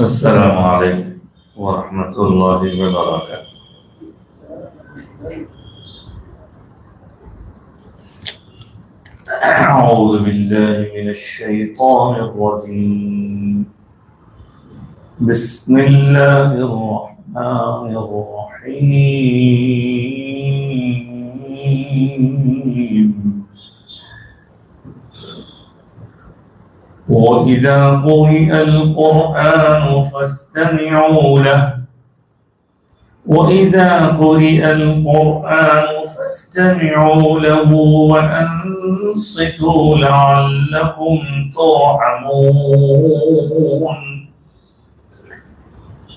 السلام علیکم ورحمۃ اللہ وبرکاتہ۔ اعوذ باللہ من الشیطان الرجیم، بسم اللہ الرحمن الرحیم۔ وَإِذَا قُرِئَ الْقُرْآنُ فَاسْتَمِعُوا لَهُ وَأَنصِتُوا لَعَلَّكُمْ تُرْحَمُونَ۔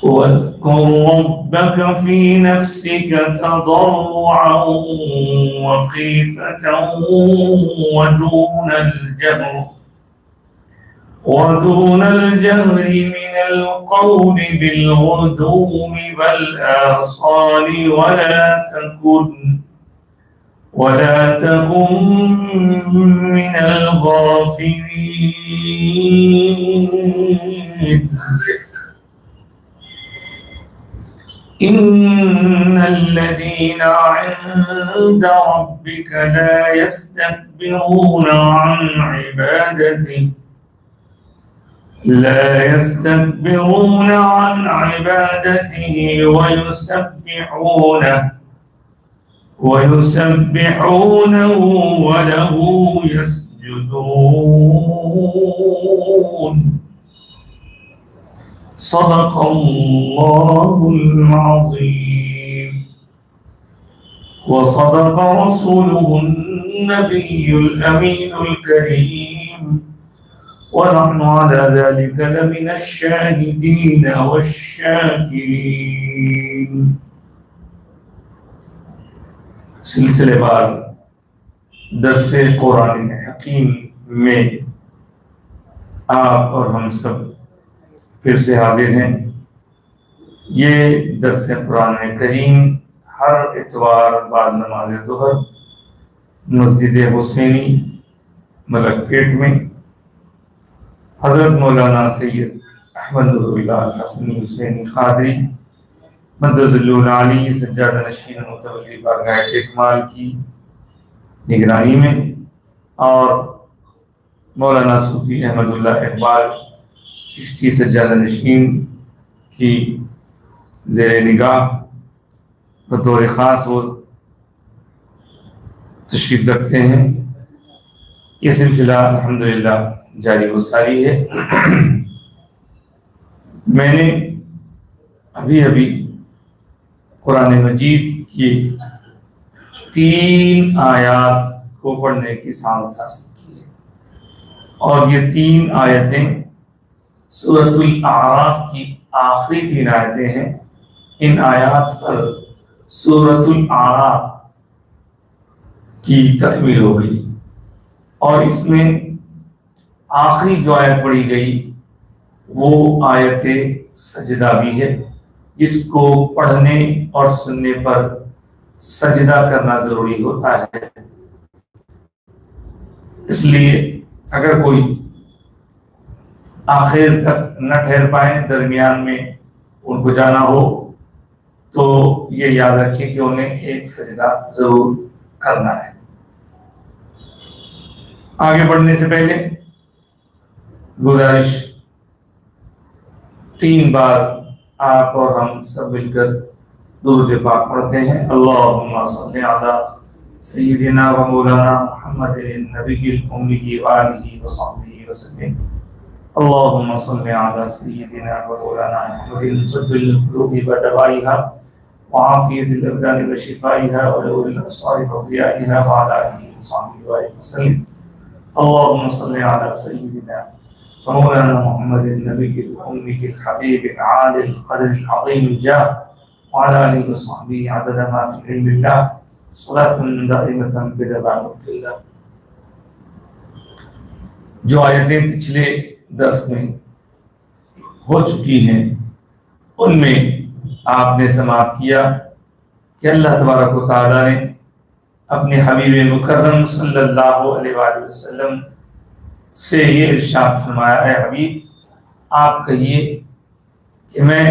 واذكر ربك في نفسك تضرعا وخيفة ودون الجهر من القول بالغدو والآصال ولا تكن من الغافلين، إن الذين عند ربك لا يستكبرون عن عبادته ويسبحونه وله يسجدون۔ صدق الله العظيم، وصدق رسوله النبي الأمين الكريم، ونحن على ذلك لمن الشاهدين والشاكرين۔ سلسلے وار درس قرآن حکیم میں آپ اور ہم سب پھر سے حاضر ہیں۔ یہ درس قرآن کریم ہر اتوار بعد نماز ظہر مسجد حسینی ملک پیٹ میں حضرت مولانا سید احمد نور اللہ حسنی حسینی قادری مدظ العالی سجادہ نشین متولی بارگاہ اکمال کی نگرانی میں اور مولانا صوفی احمد اللہ اقبال چشتی سجادہ نشین کی زیر نگاہ بطور خاص وہ تشریف رکھتے ہیں۔ یہ سلسلہ الحمدللہ جاری و ساری ہے۔ میں نے ابھی قرآن مجید کی 3 آیات کو پڑھنے کی سعادت حاصل کی ہے، اور یہ 3 آیتیں سورۃ الاعراف کی آخری 3 آیتیں ہیں۔ ان آیات پر سورۃ الاعراف کی تکمیل ہو گئی، اور اس میں آخری جو آیت پڑھی گئی وہ آیت سجدہ بھی ہے، جس کو پڑھنے اور سننے پر سجدہ کرنا ضروری ہوتا ہے۔ اس لیے اگر کوئی آخر تک نہ ٹھہر پائیں، درمیان میں ان کو جانا ہو، تو یہ یاد رکھیں کہ انہیں ایک سجدہ ضرور کرنا ہے۔ آگے بڑھنے سے پہلے گزارش 3 بار آپ اور ہم سب مل کر درود پاک پڑھتے ہیں۔ اللہم صلی علی سیدنا و مولانا محمد النبی الأمی وآلہ وصحبہ وسلم۔ اللہم صلی علی سیدنا و مولانا محمد طب القلوب ودوائها وعافیت الابدان وشفائها ونور الابصار وضیائها وعلى آلہ وصحبہ وسلم۔ اللہم صلی علی سیدنا مولانا محمد النبی الأمی الحبیب العالی القدر العظیم الجاہ وعلى آلہ وصحبہ عدد ما فی علم اللہ صلاة دائمة بدوام اللہ۔ جو آیتیں پچھلے درس میں ہو چکی ہیں ان میں آپ نے سماعت کیا کہ اللہ تبارک و تعالیٰ نے اپنے حبیب مکرم صلی اللہ علیہ وآلہ وسلم سے یہ ارشاد فرمایا، اے حبیب آپ کہیے کہ میں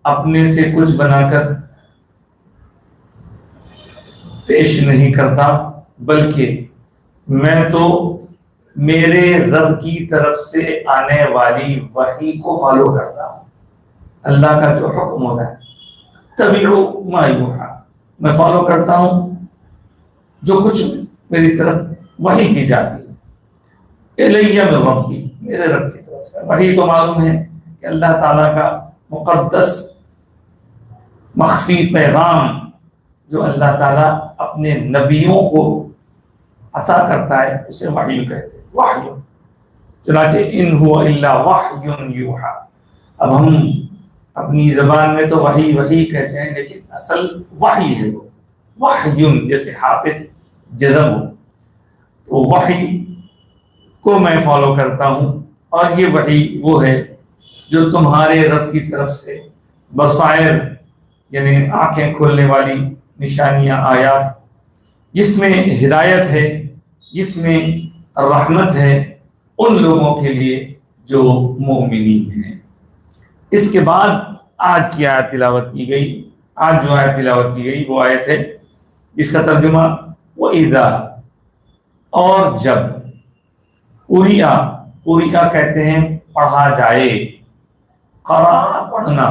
اپنے سے کچھ بنا کر پیش نہیں کرتا، بلکہ میں تو میرے رب کی طرف سے آنے والی وحی کو فالو کرتا ہوں۔ اللہ کا جو حکم ہوتا ہے تبعوا ما یوحی، میں فالو کرتا ہوں جو کچھ میری طرف وحی کی جاتی ہے۔ الی من ربی، میرے رب کی طرف سے وحی تو معلوم ہے کہ اللہ تعالیٰ کا مقدس مخفی پیغام جو اللہ تعالیٰ اپنے نبیوں کو عطا کرتا ہے اسے وحی کہتے ہیں، وحی۔ چنانچہ ان هو الا وحی یوحی، اب ہم اپنی زبان میں تو وحی وحی کہتے ہیں، لیکن اصل وحی ہے، وہ وحی جیسے حافظ جزم ہو، تو وحی کو میں فالو کرتا ہوں، اور یہ وحی وہ ہے جو تمہارے رب کی طرف سے بصائر یعنی آنکھیں کھولنے والی نشانیاں آیات، جس میں ہدایت ہے، جس میں رحمت ہے ان لوگوں کے لیے جو مومنین ہیں۔ اس کے بعد آج کی آیت تلاوت کی گئی، آج جو آیت تلاوت کی گئی وہ آیت ہے جس کا ترجمہ وَإِذَا، اور جب، قُرِئَ کہتے ہیں پڑھا جائے، قرأ پڑھنا،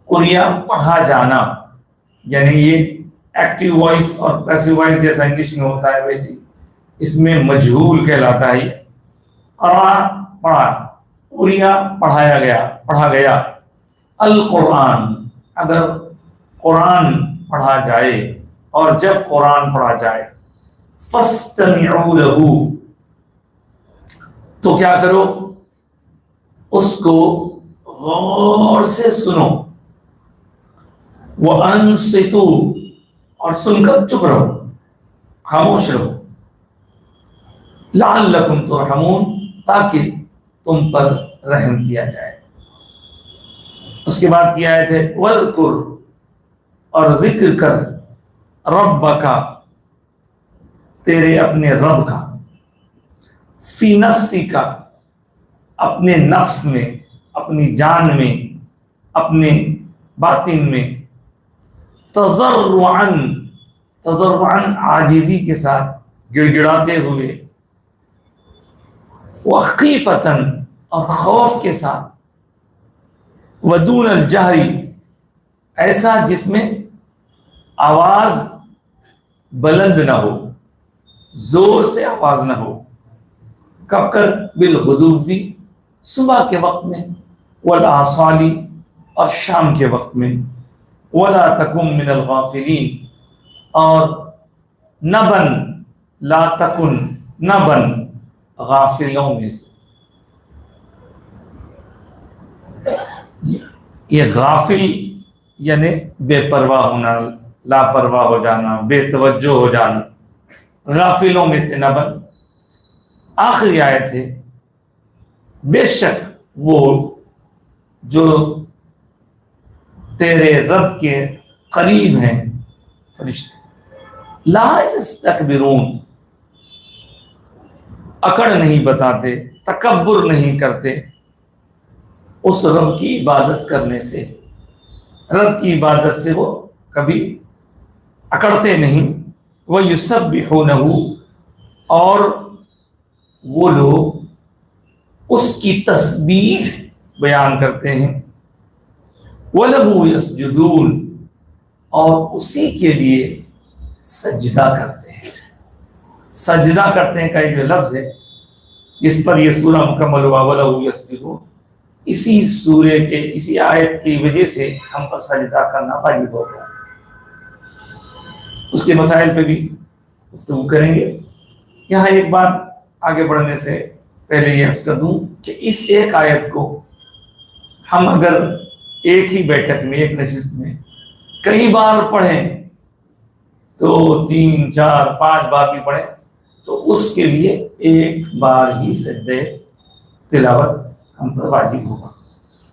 قُرِئَ پڑھا جانا، یعنی یہ ایکٹیو وائس اور پیسیو وائس جیسا انگلش میں ہوتا ہے ویسے اس میں مجہول کہلاتا ہے۔ قرأ پڑھا، قُرِئَ پڑھا گیا، القرآن اگر قرآن پڑھا جائے، اور جب قرآن پڑھا جائے، فَاسْتَمِعُوا لَهُ، تو کیا کرو، اس کو غور سے سنو، وَأَنصِتُوا، اور سن کر چپ رہو، خاموش رہو، لَعَلَّكُمْ تُرْحَمُونَ، تاکہ تم پر رحم کیا جائے۔ اس کے بعد کی آیت ہے وَاذْكُرْ، اور ذکر کر، رَبَّكَ، تیرے اپنے رب کا، فی نفسک، اپنے نفس میں، اپنی جان میں، اپنے باطن میں، تضرعاً عاجزی کے ساتھ، گڑ گڑاتے ہوئے، وخیفتاً، اور خوف کے ساتھ، ودون الجہر، ایسا جس میں آواز بلند نہ ہو، زور سے آواز نہ ہو، کب کر، بالغدوی، صبح کے وقت میں، والآصال، اور شام کے وقت میں، ولا تکن من الغافلین، اور نہ بن، لا تکن، نہ بن، غافلوں میں سے۔ یہ غافل یعنی بے پرواہ ہونا، لاپرواہ ہو جانا، بے توجہ ہو جانا، غافلوں میں سے نہ بن۔ آخری آیت ہے بے شک وہ جو تیرے رب کے قریب ہیں فرشتے، لا یستکبرون، اکڑ نہیں بتاتے، تکبر نہیں کرتے اس رب کی عبادت کرنے سے، رب کی عبادت سے وہ کبھی اکڑتے نہیں۔ وَيُسَبِّحُونَهُ، اور وہ لوگ اس کی تسبیح بیان کرتے ہیں، وَلَهُ يَسْجُدُونَ، اور اسی کے لیے سجدہ کرتے ہیں۔ سجدہ کرتے ہیں کا یہ جو لفظ ہے جس پر یہ سورہ مکمل ہوا، وَلَهُ يَسْجُدُونَ، اسی سورے کے، اسی آیت کی وجہ سے ہم پر سجدہ کرنا واجب ہو گیا۔ اس کے مسائل پہ بھی گفتگو کریں گے۔ یہاں ایک بات آگے بڑھنے سے پہلے یہ عرض کر دوں کہ اس ایک آیت کو ہم اگر ایک ہی بیٹھک میں، ایک نشست میں کئی بار پڑھیں، تو 3، 4، 5 بار بھی پڑھیں، تو اس کے لیے ایک بار ہی سجدہ تلاوت ہم پر واجب ہوگا۔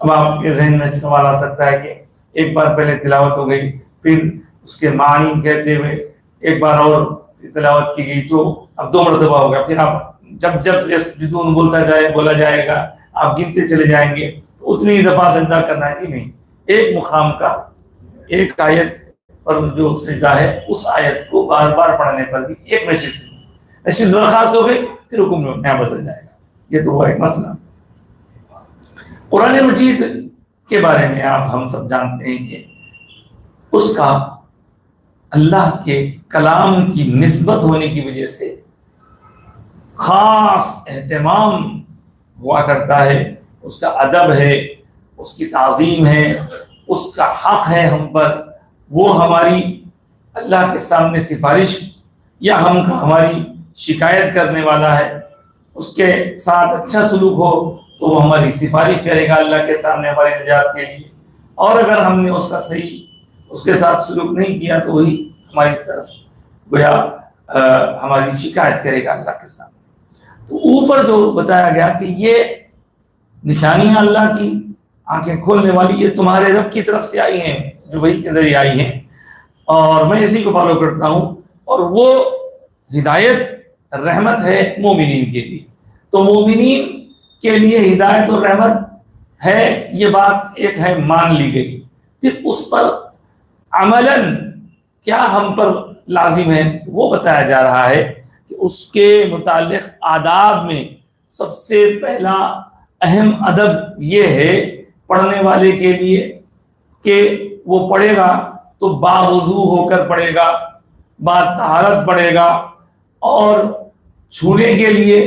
اب آپ کے ذہن میں سوال آ سکتا ہے کہ ایک بار پہلے تلاوت ہو گئی، پھر اس کے معنی کہتے ہوئے ایک بار اور تلاوت کی گئی، تو اب 2 مرتبہ ہوگا، پھر آپ جب یسجدون بولا جائے گا آپ گنتے چلے جائیں گے، تو اتنی دفعہ سجدہ کرنا ہے نہیں، ایک مقام کا ایک آیت پر جو سجدہ ہے اس آیت کو بار بار پڑھنے پر بھی ایک نشست درخواست ہو گئی، پھر حکم نیا بدل جائے گا. یہ تو ہوا ایک مسئلہ. قرآن مجید کے بارے میں آپ ہم سب جانتے ہیں کہ اس کا اللہ کے کلام کی نسبت ہونے کی وجہ سے خاص اہتمام ہوا کرتا ہے، اس کا ادب ہے، اس کی تعظیم ہے، اس کا حق ہے ہم پر. وہ ہماری اللہ کے سامنے سفارش یا ہماری شکایت کرنے والا ہے، اس کے ساتھ اچھا سلوک ہو تو وہ ہماری سفارش کرے گا اللہ کے سامنے ہماری نجات کے لیے، اور اگر ہم نے اس کا صحیح اس کے ساتھ سلوک نہیں کیا تو وہی ہماری طرف گویا ہماری شکایت کرے گا اللہ کے سامنے. تو اوپر جو بتایا گیا کہ یہ نشانیاں اللہ کی آنکھیں کھولنے والی یہ تمہارے رب کی طرف سے آئی ہیں، جو وحی کے ذریعے آئی ہیں، اور میں اسی کو فالو کرتا ہوں، اور وہ ہدایت رحمت ہے مومنین کے لیے. تو مومنین کے لیے ہدایت اور رحمت ہے، یہ بات ایک ہے مان لی گئی. پھر اس پر عملاً کیا ہم پر لازم ہے وہ بتایا جا رہا ہے کہ اس کے متعلق آداب میں سب سے پہلا اہم ادب یہ ہے پڑھنے والے کے لیے کہ وہ پڑھے گا تو باوضو ہو کر پڑھے گا، با طہارت پڑھے گا، اور چھونے کے لیے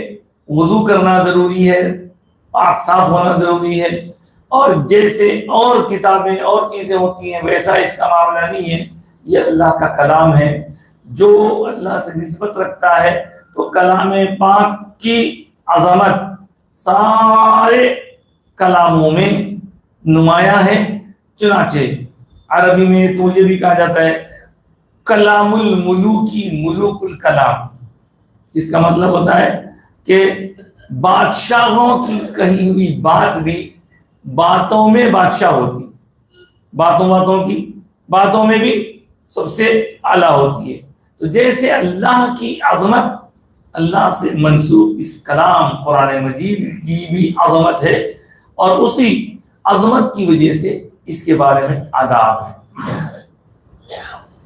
وضو کرنا ضروری ہے، پاک صاف ہونا ضروری ہے. اور جیسے اور کتابیں اور چیزیں ہوتی ہیں ویسا اس کا معاملہ نہیں ہے. یہ اللہ کا کلام ہے، جو اللہ سے نسبت رکھتا ہے تو کلام پاک کی عظمت سارے کلاموں میں نمایاں ہے. چنانچہ عربی میں تو یہ بھی کہا جاتا ہے کلام الملوکی ملوک الکلام. اس کا مطلب ہوتا ہے کہ بادشاہوں کی کہی ہوئی بات بھی باتوں میں بادشاہ ہوتی، باتوں میں بھی سب سے اعلیٰ ہوتی ہے. تو جیسے اللہ کی عظمت اللہ سے منسوب اس کلام قرآن مجید کی بھی عظمت ہے، اور اسی عظمت کی وجہ سے اس کے بارے میں آداب ہے.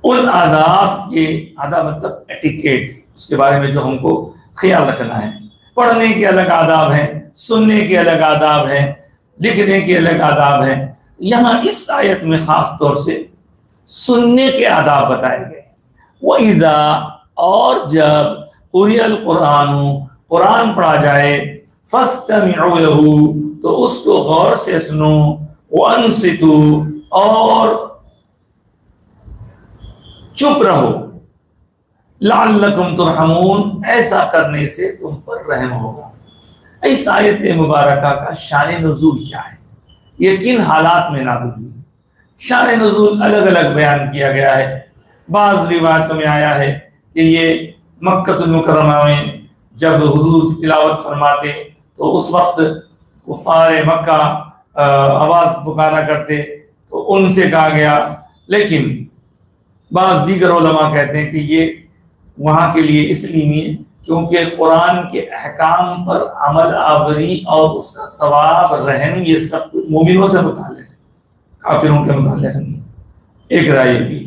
ان آداب کے آداب مطلب ایٹیکیٹ، اس کے بارے میں جو ہم کو خیال رکھنا ہے. پڑھنے کے الگ آداب ہیں، سننے کے الگ آداب ہیں، لکھنے کے الگ آداب ہیں. یہاں اس آیت میں خاص طور سے سننے کے آداب بتائے گئے. وَإِذَا اور جب قُرِئَ الْقُرْآنُ قرآن پڑھا جائے فَاسْتَمِعُوا لَهُ تو اس کو غور سے سنو، وَأَنصِتُوا اور چپ رہو، لعلکم ترحمون ایسا کرنے سے تم پر رحم ہوگا. اس آیت مبارکہ کا شان نزول کیا ہے، یہ کن حالات میں نازل ہوئی؟ شان نزول الگ الگ بیان کیا گیا ہے. بعض روایتوں میں آیا ہے کہ یہ مکہ المکرمہ میں جب حضور کی تلاوت فرماتے تو اس وقت کفار مکہ آواز پکارا کرتے تو ان سے کہا گیا. لیکن بعض دیگر علماء کہتے ہیں کہ یہ وہاں کے لیے اس لیے نہیں کیونکہ قرآن کے احکام پر عمل آوری اور اس کا ثواب رہن یہ سب کچھ مومنوں سے متعلق ہے، کافروں کے متعلق نہیں. ایک رائے بھی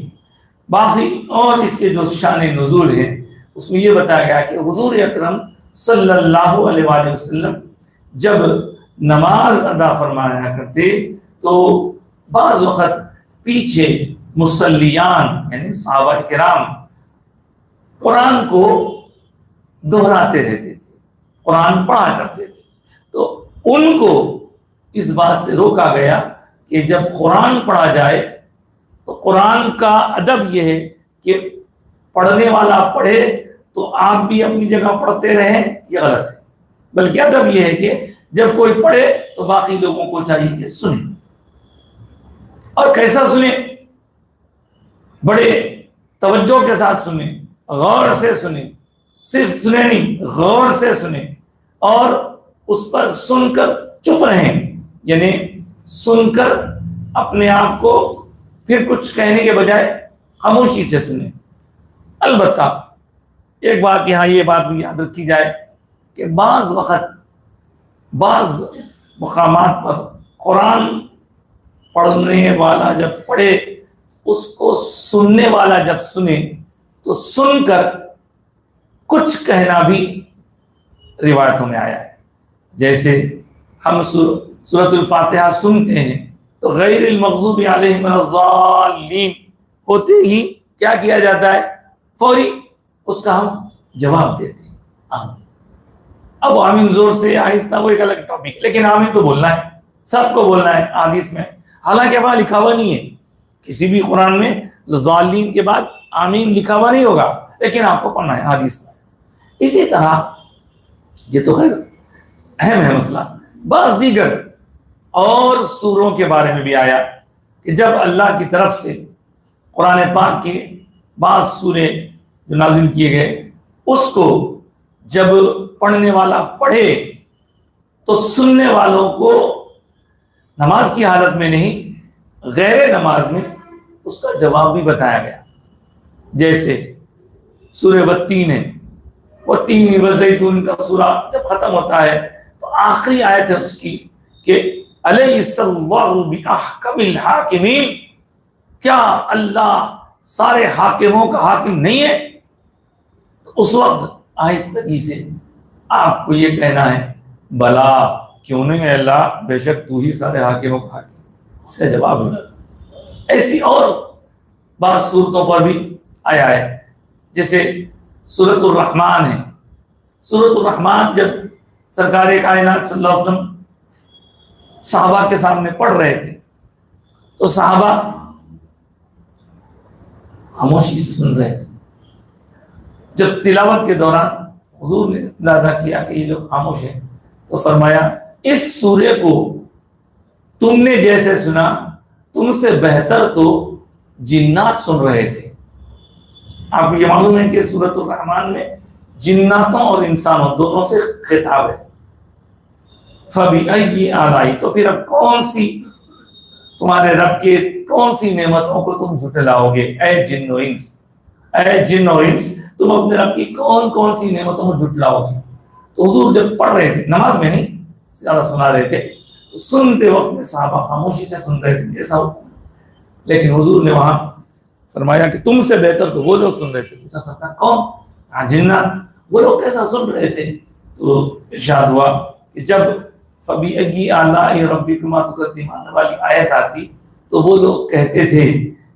باقی. اور اس کے جو شان نزول ہے اس میں یہ بتایا گیا کہ حضور اکرم صلی اللہ علیہ وآلہ وسلم جب نماز ادا فرمایا کرتے تو بعض وقت پیچھے مصلیان یعنی صحابہ کرام قرآن کو دہراتے رہتے تھے، قرآن پڑھا کرتے تھے. تو ان کو اس بات سے روکا گیا کہ جب قرآن پڑھا جائے تو قرآن کا ادب یہ ہے کہ پڑھنے والا پڑھے تو آپ بھی اپنی جگہ پڑھتے رہیں، یہ غلط ہے. بلکہ ادب یہ ہے کہ جب کوئی پڑھے تو باقی لوگوں کو چاہیے کہ سنیں. اور کیسا سنیں؟ بڑے توجہ کے ساتھ سنیں، غور سے سنیں. صرف سنیں نہیں، غور سے سنیں، اور اس پر سن کر چپ رہیں، یعنی سن کر اپنے آپ کو پھر کچھ کہنے کے بجائے خاموشی سے سنیں. البتہ ایک بات یہاں یہ بات بھی یاد رکھی جائے کہ بعض وقت بعض مقامات پر قرآن پڑھنے والا جب پڑھے اس کو سننے والا جب سنے تو سن کر کچھ کہنا بھی روایتوں میں آیا ہے. جیسے ہم سورۃ الفاتحہ سنتے ہیں تو غیر المغضوب علیہم ولا الضالین ہوتے ہی کیا کیا جاتا ہے؟ فوری اس کا ہم جواب دیتے ہیں آمین. اب آمین زور سے آہستہ وہ ایک الگ ٹاپک، لیکن آمین تو بولنا ہے، سب کو بولنا ہے حدیث میں. حالانکہ وہاں لکھا ہوا نہیں ہے کسی بھی قرآن میں ضالین کے بعد آمین لکھا ہوا نہیں ہوگا، لیکن آپ کو پڑھنا ہے حدیث میں. اسی طرح یہ تو خیر اہم ہے مسئلہ. بعض دیگر اور سوروں کے بارے میں بھی آیا کہ جب اللہ کی طرف سے قرآن پاک کے بعض سورے جو نازل کیے گئے اس کو جب پڑھنے والا پڑھے تو سننے والوں کو نماز کی حالت میں نہیں غیر نماز میں اس کا جواب بھی بتایا گیا. جیسے سورہ والتین ہے، والتین والزیتون کا سورہ جب ختم ہوتا ہے تو آخری آیت ہے اس کی کہ الیس اللہ باحکم الحاکمین، کیا اللہ سارے حاکموں کا حاکم نہیں ہے؟ تو اس وقت آہستگی سے آپ کو یہ کہنا ہے بلا کیوں نہیں ہے اللہ، بے شک تو ہی سارے حاکموں کا حاکم. اس کا جواب ہے. ایسی اور بعض صورتوں پر بھی آیا ہے، جیسے سورۃ الرحمن ہے. سورۃ الرحمن جب سرکار کائنات صلی اللہ علیہ وسلم صحابہ کے سامنے پڑھ رہے تھے تو صحابہ خاموشی سے سن رہے تھے. جب تلاوت کے دوران حضور نے اندازہ کیا کہ یہ لوگ خاموش ہیں تو فرمایا اس سورے کو تم نے جیسے سنا تم سے بہتر تو جنات سن رہے تھے. آپ کو یہ معلوم ہے کہ سورۃ الرحمن میں جناتوں اور انسانوں دونوں سے خطاب ہے. فَبِأَيِّ آلَاءِ، تو پھر اب کون سی تمہارے رب کے کون سی نعمتوں کو تم جھٹلاؤ گے؟ اے جن و انس، اے جن و انس، تم اپنے رب کی کون کون سی نعمتوں کو جھٹلاؤ گے؟ تو حضور جب پڑھ رہے تھے، نماز میں نہیں زیادہ سنا رہے تھے، تو سنتے وقت میں صحابہ خاموشی سے سن رہے تھے جیسا ہو. لیکن حضور نے وہاں فرمایا کہ تم سے بہتر تو وہ لوگ سن رہے تھے. پوچھا سکتا کون؟ ہاں جنات. وہ لوگ کیسا سن رہے تھے؟ تو ارشاد ہوا کہ جب فَبِأَيِّ آلَاءِ رَبِّكُمَا تُكَذِّبَانِ والی آیت آتی تو وہ لوگ کہتے تھے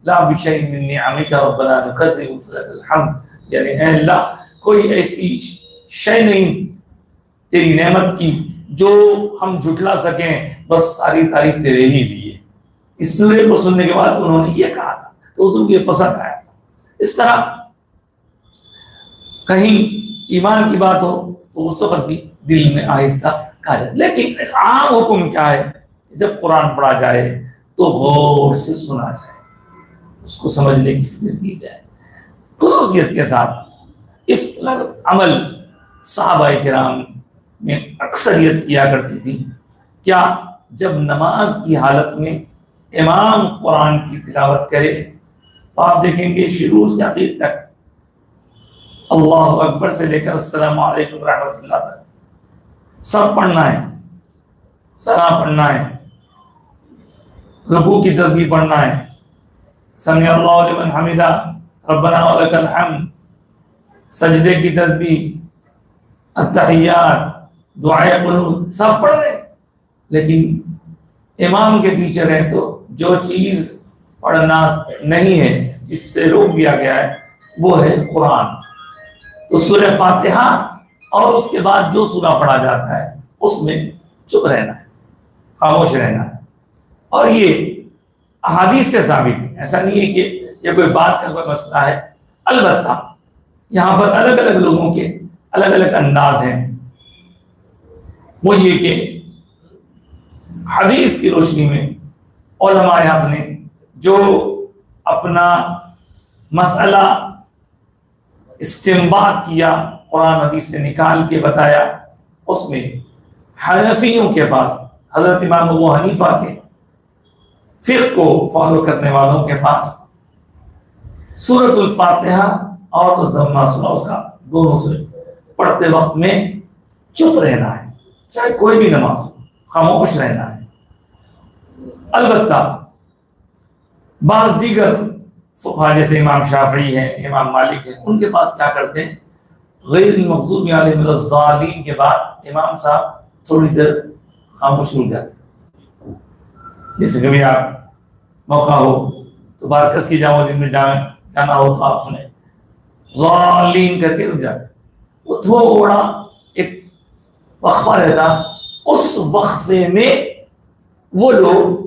لا بِشَيْءٍ مِّن نِّعَمِكَ رَبَّنَا نُكَذِّبُ فَلَكَ الْحَمْدُ، یعنی اے اللہ کوئی ایسی شے نہیں تیری نعمت کی جو ہم جھٹلا سکیں، بس ساری تعریف تیرے ہی لیے. اس سورے کو سننے کے بعد انہوں نے یہ کہا تھا تو حضور کو یہ پسند آیا تھا. اس طرح کہیں ایمان کی بات ہو تو اس وقت بھی دل میں آہستہ کہا جائے. لیکن ایک عام حکم کیا ہے؟ جب قرآن پڑھا جائے تو غور سے سنا جائے، اس کو سمجھنے کی فکر کی جائے. خصوصیت کے ساتھ اس عمل صحابہ کرام میں اکثریت کیا کرتی تھی. کیا جب نماز کی حالت میں امام قرآن کی تلاوت کرے تو آپ دیکھیں گے شروع سے آخر تک اللہ اکبر سے لے کر السلام علیکم رحمۃ اللہ تک سب پڑھنا ہے، سنا پڑھنا ہے، رکوع کی تسبیح پڑھنا ہے، سمع اللہ لمن حمدہ ربنا ولک الحمد، سجدے کی تسبیح، التحیات، دعائے قنوت سب پڑھ رہے. لیکن امام کے پیچھے رہے تو جو چیز پڑھنا نہیں ہے، جس سے روک دیا گیا ہے، وہ ہے قرآن. تو سورہ فاتحہ اور اس کے بعد جو سورہ پڑھا جاتا ہے اس میں چپ رہنا ہے، خاموش رہنا ہے. اور یہ احادیث سے ثابت ہے، ایسا نہیں ہے کہ یہ کوئی بات کا کوئی مسئلہ ہے. البتہ یہاں پر الگ الگ لوگوں کے الگ الگ انداز ہیں. وہ یہ کہ حدیث کی روشنی میں علماء حق نے جو اپنا مسئلہ استنباط کیا، قرآن حدیث سے نکال کے بتایا، اس میں حنفیوں کے پاس حضرت امام ابو حنیفہ کے فقہ کو فالو کرنے والوں کے پاس سورۃ الفاتحہ اور ضمہ سورہ اس کا دونوں سے پڑھتے وقت میں چپ رہنا ہے، چاہے کوئی بھی نماز ہو، خاموش رہنا ہے. البتہ بعض دیگر فقہا جیسے امام شافعی ہیں، امام مالک ہیں، ان کے پاس کیا کرتے ہیں، غیر المغضوب علیہم الضالین کے بعد امام صاحب تھوڑی دیر خاموش ہو جاتے ہیں. جیسے کبھی آپ موقع ہو تو بارکس کی جامع مسجد میں جانا ہو تو آپ سنیں ضالین کر کے رک جاتے. وہ تھوڑا ایک وقفہ رہتا، اس وقفے میں وہ لوگ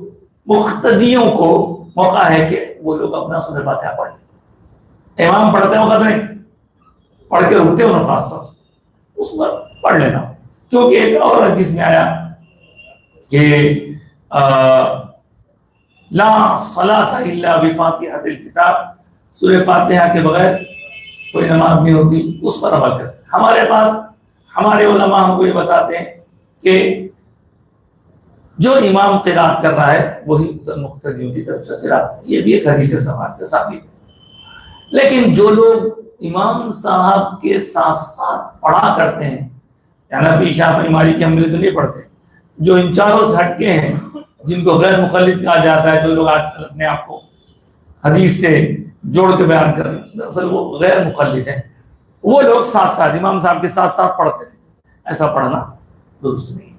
مقتدیوں کو موقع ہے کہ وہ لوگ اپنا سورہ فاتحہ پڑھیں. امام پڑھتے وقت نہیں، پڑھ کے رکتے انہوں خاص طور سے اس پر پڑھ لینا. کیونکہ ایک اور حدیث میں آیا کہ لا صلاۃ الا بفاتحۃ الکتاب، سورہ فاتحہ کے بغیر کوئی نماز نہیں ہوتی. اس پر عمل کرتے. ہمارے پاس ہمارے علماء ہم کو یہ بتاتے ہیں کہ جو امام قرات کر رہا ہے وہی مقتدیوں کی طرف سے قرات ہے. یہ بھی ایک حدیث سماعت سے ثابت ہے. لیکن جو لوگ امام صاحب کے ساتھ ساتھ پڑھا کرتے ہیں، حنفی شافعی مالکی حنبلی تو نہیں پڑھتے، جو ان چاروں سے ہٹ کے ہیں، جن کو غیر مقلد کہا جاتا ہے، جو لوگ آج کل اپنے آپ کو حدیث سے جوڑ کے بیان کر رہے ہیں، دراصل وہ غیر مقلد ہیں. وہ لوگ ساتھ ساتھ امام صاحب کے ساتھ ساتھ پڑھتے ہیں. ایسا پڑھنا درست نہیں.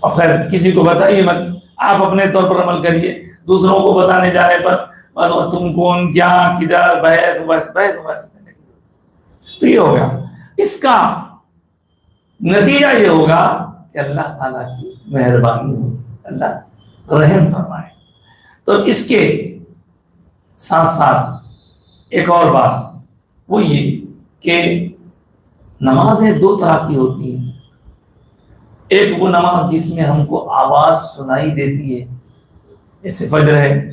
اور خیر کسی کو بتائیے مت، آپ اپنے طور پر عمل کریے. دوسروں کو بتانے جانے پر تم کون، کیا، کدھر، بحث تو یہ ہوگا. اس کا نتیجہ یہ ہوگا کہ اللہ تعالیٰ کی مہربانی ہو، اللہ رحم فرمائے. تو اس کے ساتھ ساتھ ایک اور بات وہ یہ کہ نمازیں دو طرح کی ہوتی ہیں. ایک وہ نماز جس میں ہم کو آواز سنائی دیتی ہے، جیسے فجر ہے،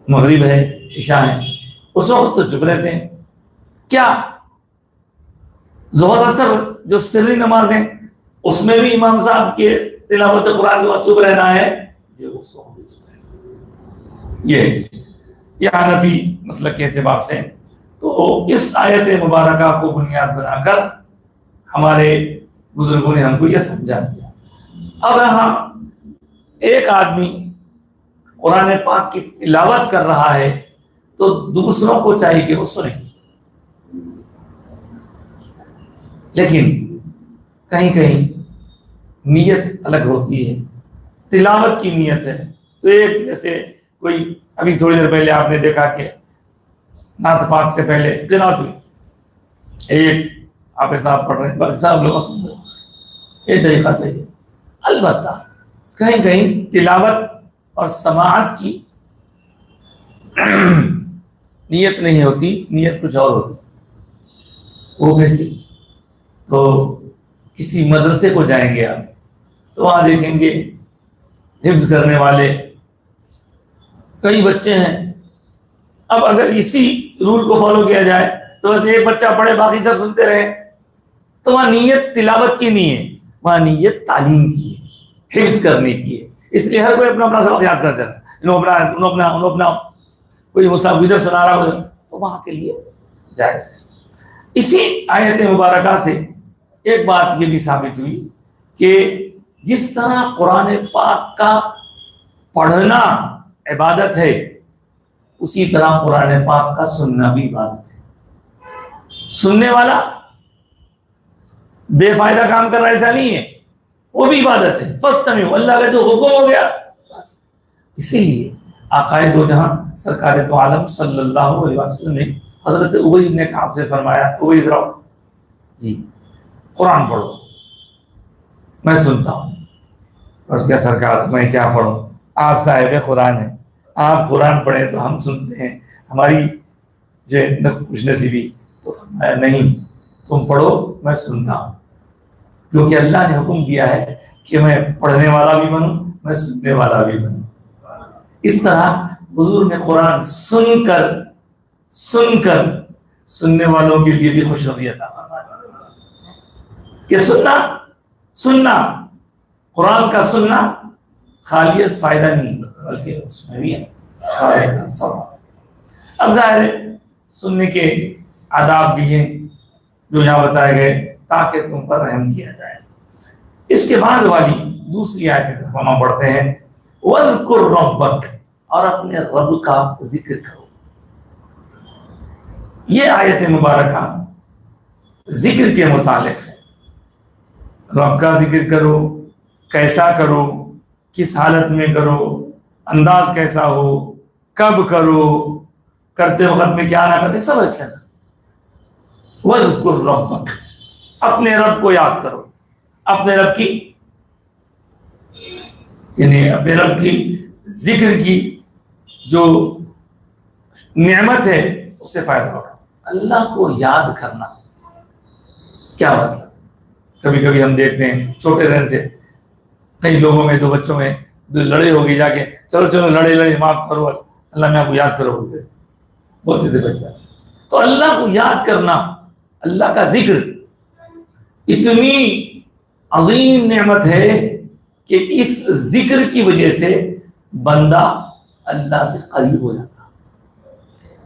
مغرب ہے، عشاء ہے، اس وقت تو چپ رہتے ہیں. کیا ظہر اثر جو سری نماز ہیں اس میں بھی امام صاحب کے تلاوت قرآن کے وقت چپ رہنا ہے؟ جو اس وقت بھی چپ رہنا. یہ حنفی مسلک کے اعتبار سے. تو اس آیت مبارکہ کو بنیاد بنا کر ہمارے بزرگوں نے ہم کو یہ سمجھا دیا. اب یہاں ایک آدمی قرآن پاک کی تلاوت کر رہا ہے تو دوسروں کو چاہیے کہ وہ سنیں. لیکن کہیں کہیں نیت الگ ہوتی ہے. تلاوت کی نیت ہے تو ایک جیسے کوئی ابھی تھوڑی دیر پہلے آپ نے دیکھا کہ نعت پاک سے پہلے قرات ہوئی، ایک آپ صاحب پڑھ رہے ہیں، باقی صاحب لوگ سن رہے ہیں. یہ طریقہ صحیح ہے. البتہ کہیں کہیں تلاوت اور سماعت کی نیت نہیں ہوتی، نیت کچھ اور ہوتی. وہ کیسی؟ تو کسی مدرسے کو جائیں گے آپ تو وہاں دیکھیں گے حفظ کرنے والے کئی بچے ہیں. اب اگر اسی رول کو فالو کیا جائے تو بس ایک بچہ پڑھے باقی سب سنتے رہے، تو وہاں نیت تلاوت کی نہیں ہے، وہاں نیت تعلیم کی ہے، حفظ کرنے کی ہے. اس لیے ہر کوئی اپنا اپنا سبق یاد کرتے رہے. انہوں اپنا کوئی مصحف ادھر سنا رہا ہو تو وہاں کے لیے جائز ہے. اسی آیت مبارکہ سے ایک بات یہ بھی ثابت ہوئی کہ جس طرح قرآن پاک کا پڑھنا عبادت ہے، اسی طرح قرآن پاک کا سننا بھی عبادت ہے. سننے والا بے فائدہ کام کر رہا ایسا نہیں ہے، وہ بھی عبادت ہے. فاستمعوا، اللہ کا جو حکم ہو گیا بس. اسی لیے آقائے دو جہاں سرکار دو عالم صلی اللہ علیہ وسلم نے حضرت ابی بن کعب سے فرمایا، ابی ادھر آؤ جی، قرآن پڑھو، میں سنتا ہوں. اور کیا سرکار میں کیا پڑھوں، آپ صاحب قرآن ہیں، آپ قرآن پڑھیں تو ہم سنتے ہیں، ہماری جو خوش نصیبی. تو فرمایا نہیں، تم پڑھو میں سنتا ہوں، کیونکہ اللہ نے حکم دیا ہے کہ میں پڑھنے والا بھی بنوں، میں سننے والا بھی بنوں. اس طرح حضور نے قرآن سن کر سننے والوں کے لیے بھی خوشخبری عطا فرمایا کہ سننا قرآن کا سننا خالیس فائدہ نہیں بلکہ اس میں بھی ہے. اب ظاہر ہے سننے کے آداب بھی ہیں جو یہاں بتائے گئے تاکہ تم پر رحم کیا جائے. اس کے بعد والی دوسری آیت کی طرف ہم بڑھتے ہیں. وَاذْكُرْ رَبَّكَ، اور اپنے رب کا ذکر کرو۔ یہ آیت مبارکہ ذکر کے متعلق ہے۔ رب کا ذکر کرو، کیسا کرو، کس حالت میں کرو، انداز کیسا ہو، کب کرو، کرتے وقت میں کیا نہ کرے، سب اس کے اندر۔ وَاذْكُرْ رَبَّكَ، اپنے رب کو یاد کرو، اپنے رب کی یعنی اپنے رب کی ذکر کی جو نعمت ہے اس سے فائدہ ہوگا۔ اللہ کو یاد کرنا کیا مطلب؟ کبھی کبھی ہم دیکھتے ہیں چھوٹے رہن سے کئی لوگوں میں، دو بچوں میں دو لڑائی ہوگی، جا کے چلو لڑے معاف کرو، اللہ میں آپ کو یاد کرو بولتے تھے بچہ۔ تو اللہ کو یاد کرنا، اللہ کا ذکر اتنی عظیم نعمت ہے کہ اس ذکر کی وجہ سے بندہ اللہ سے قریب ہو جاتا۔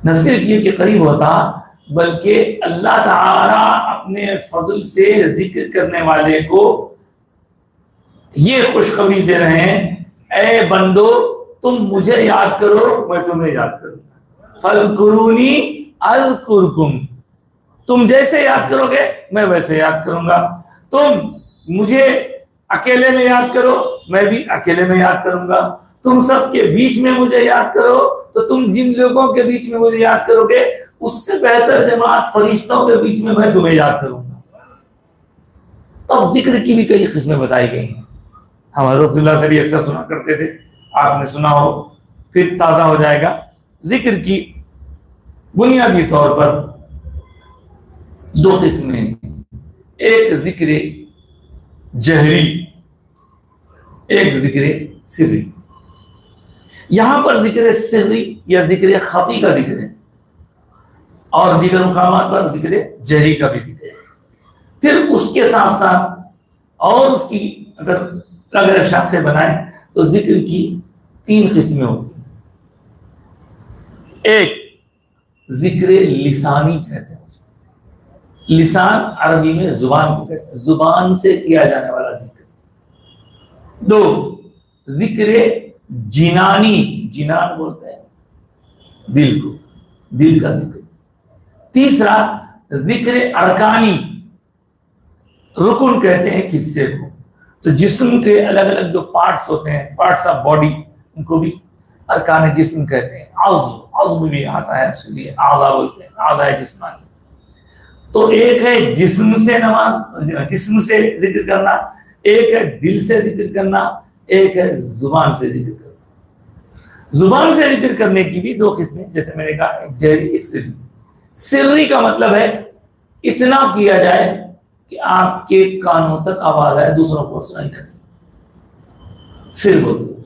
نہ صرف یہ کہ قریب ہوتا، بلکہ اللہ تعالی اپنے فضل سے ذکر کرنے والے کو یہ خوشخبری دے رہے ہیں، اے بندو تم مجھے یاد کرو، میں تمہیں یاد کروں گا۔ فَاذْكُرُونِي أَذْكُرْكُمْ، تم جیسے یاد کرو گے میں ویسے یاد کروں گا۔ تم مجھے اکیلے میں یاد کرو، میں بھی اکیلے میں یاد کروں گا۔ تم سب کے بیچ میں مجھے یاد کرو، تو تم جن لوگوں کے بیچ میں مجھے یاد کرو گے اس سے بہتر جماعت فرشتوں کے بیچ میں تمہیں یاد کروں گا۔ تو ذکر کی بھی کئی قسمیں بتائی گئی ہیں۔ ہم حضرت اللہ سے بھی اکثر سنا کرتے تھے، آپ نے سنا ہو پھر تازہ ہو جائے گا۔ ذکر کی بنیادی طور پر دو قسمیں ہیں، ایک ذکر جہری، ایک ذکر سری۔ یہاں پر ذکر سری یا ذکر خفی کا ذکر ہے، اور دیگر مقامات پر ذکر جہری کا بھی ذکر ہے۔ پھر اس کے ساتھ ساتھ اور اس کی اگر شاخیں بنائیں تو ذکر کی تین قسمیں ہوتی ہیں۔ ایک ذکر لسانی کہتے ہیں، لسان عربی میں زبان کو کہتے ہیں، زبان سے کیا جانے والا ذکر۔ دو ذکر جنانی، جنان بولتے ہیں دل کو، دل کا ذکر۔ تیسرا ذکر ارکانی، رکن کہتے ہیں حصے کو۔ تو جسم کے الگ الگ جو پارٹس ہوتے ہیں، پارٹس آف باڈی، ان کو بھی ارکان جسم کہتے ہیں۔ عضو بھی آتا ہے، اس لیے اعضاء بولتے ہیں، اعضاء جسمانی۔ تو ایک ہے جسم سے نماز، جسم سے ذکر کرنا، ایک ہے دل سے ذکر کرنا، ایک ہے زبان سے ذکر کرنا۔ زبان سے ذکر کرنے کی بھی دو قسمیں، جیسے میں نے کہا، ایک جہری، ایک سری۔ سری کا مطلب ہے اتنا کیا جائے کہ آپ کے کانوں تک آواز آئے، دوسروں کو سنائی نہ دے، سر بولتے ہیں۔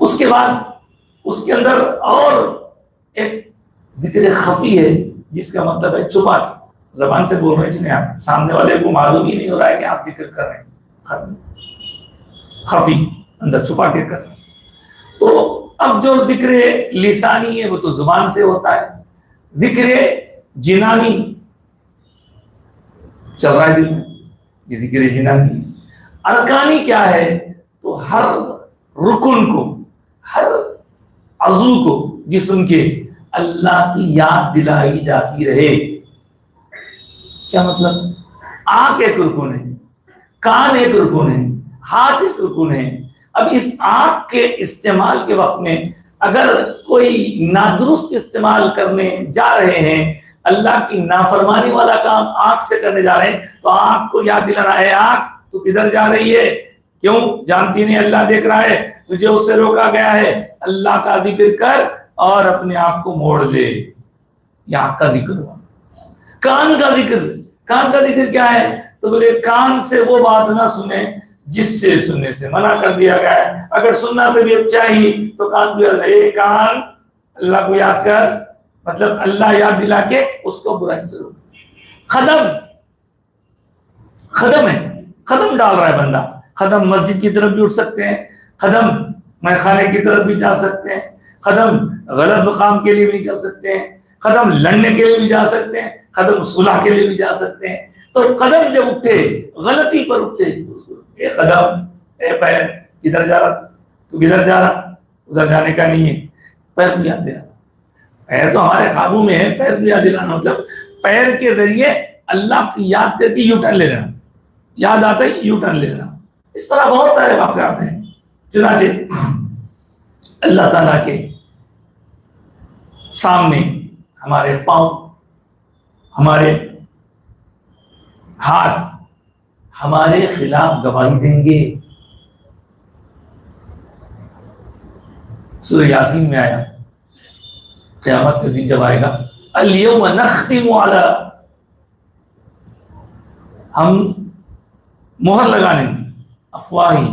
اس کے بعد اس کے اندر اور ایک ذکر خفی ہے، جس کا مطلب ہے چھپا کے، زبان سے بول رہے ہیں، آپ سامنے والے کو معلوم ہی نہیں ہو رہا ہے کہ آپ ذکر کر رہے ہیں، خفی اندر چھپا کے کر رہے ہیں۔ تو اب جو ذکر لسانی ہے وہ تو زبان سے ہوتا ہے، ذکر جنانی چل رہا ہے دل میں، یہ ذکر جنانی۔ ارکانی کیا ہے؟ تو ہر رکن کو، ہر عضو کو جسم کے اللہ کی یاد دلائی جاتی رہے۔ کیا مطلب؟ آنکھ ایک رکن ہے، کان ایک رکن ہے، ہاتھ ایک رکن ہے۔ اب اس آنکھ کے استعمال کے وقت میں اگر کوئی نادرست استعمال کرنے جا رہے ہیں، اللہ کی نافرمانی والا کام آنکھ سے کرنے جا رہے ہیں، تو آنکھ کو یاد دلانا ہے، آنکھ تو کدھر جا رہی ہے؟ کیوں؟ جانتی نہیں اللہ دیکھ رہا ہے، تجھے اس سے روکا گیا ہے، اللہ کا ذکر کر اور اپنے آپ کو موڑ لے۔ یہ آنکھ کا ذکر ہوا۔ کان کا ذکر، کان کا ذکر کیا ہے؟ تو بولے کان سے وہ بات نہ سنے جس سے سننے سے منع کر دیا گیا ہے۔ اگر سننا طبیعت چاہیے تو کان کو اے کان اللہ کو یاد کر، مطلب اللہ یاد دلا کے اس کو برائی سے روک۔ قدم، قدم ہے، قدم ڈال رہا ہے بندہ، قدم مسجد کی طرف بھی اٹھ سکتے ہیں، قدم میں خانے کی طرف بھی جا سکتے ہیں، قدم غلط مقام کے لیے بھی نکل سکتے ہیں، قدم لڑنے کے لیے بھی جا سکتے ہیں، قدم صلح کے لیے بھی جا سکتے ہیں۔ تو قدم جب اٹھے، غلطی پر اٹھے، اے قدم، اے پیر، کدھر جا رہا تو کدھر جا رہا، ادھر جانے کا نہیں ہے، پیر کو یاد دلانا. پیر تو ہمارے قابو میں ہے، پیر کو یاد دلانا مطلب پیر کے ذریعے اللہ کی یاد کر کے یو ٹرن لے لینا، یاد آتا ہی یو ٹرن لے لینا. اس طرح بہت سارے واقعات ہیں. چنانچہ اللہ تعالیٰ کے سامنے ہمارے پاؤں، ہمارے ہاتھ ہمارے خلاف گواہی دیں گے. سورہ یاسین میں آیا قیامت کے دن جب آئے گا الیوم نختم علی، ہم مہر لگانے افواہی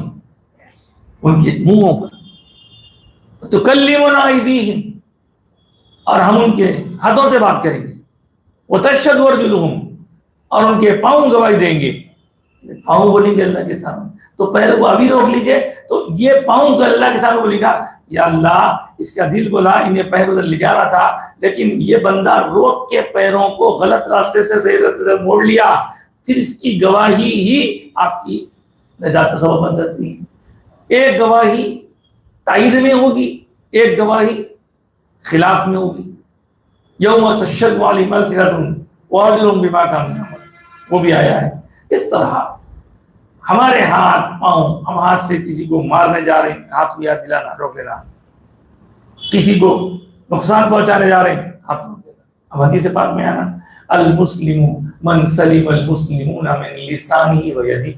ان کے منہوں پر، تکلمنا ایدیہم، اور ہم ان کے ہاتھوں سے بات کریں گے، وتشہد ارجلہم، اور ان کے پاؤں گواہی دیں گے. پاؤں بولیں گے اللہ کے سامنے، تو پیر کو ابھی روک لیجئے، تو یہ پاؤں کو اللہ کے سامنے بولے گا یا اللہ اس کا دل بولا انہیں پیر ادھر لے جا رہا تھا، لیکن یہ بندہ روک کے پیروں کو غلط راستے سے صحیح راستے سے موڑ لیا، پھر اس کی گواہی ہی آپ کی نجات کا سبب بن سکتی ہے. ایک گواہی تائید میں ہوگی، ایک گواہی خلاف میں ہوگی. یوم تشہد علیہم السنتہم وارجلہم بما کانوا یعملون، وہ بھی آیا ہے. اس طرح ہمارے ہاتھ پاؤں، ہم ہاتھ سے کسی کو مارنے جا رہے ہیں، ہاتھ کو یاد دلانا، روک لینا. کسی کو نقصان پہنچانے جا رہے ہیں، ہاتھ روک لینا. اب حدیث پاک میں آنا المسلم من سلم المسلمون من لسانہ و یدہ،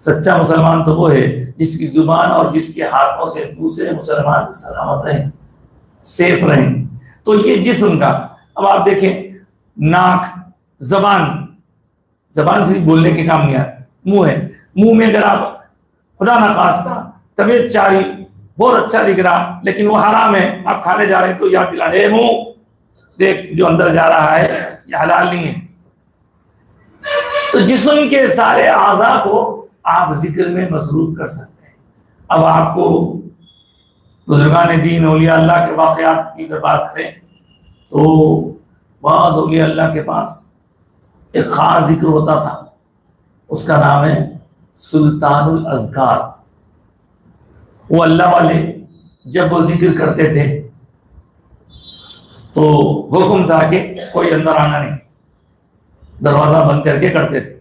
سچا مسلمان تو وہ ہے جس کی زبان اور جس کے ہاتھوں سے دوسرے مسلمان سلامت رہیں، سیف رہیں. تو یہ جسم کا، اب آپ دیکھیں ناک، زبان سے بولنے کے کام نہیں آتا. منہ ہے، منہ میں اگر آپ خدا نخواستہ طبیعت چاری بہت اچھا دکھ رہا لیکن وہ حرام ہے، آپ کھانے جا رہے ہیں تو یاد دلانے، اے منہ دیکھ جو اندر جا رہا ہے یہ حلال نہیں ہے. تو جسم کے سارے اعضاء کو آپ ذکر میں مصروف کر سکتے ہیں. اب آپ کو بزرگان دین اولیاء اللہ کے واقعات کی اگر بات کریں تو بعض اولیاء اللہ کے پاس ایک خاص ذکر ہوتا تھا، اس کا نام ہے سلطان الاذکار. وہ اللہ والے جب وہ ذکر کرتے تھے تو حکم تھا کہ کوئی اندر آنا نہیں، دروازہ بند کر کے کرتے تھے.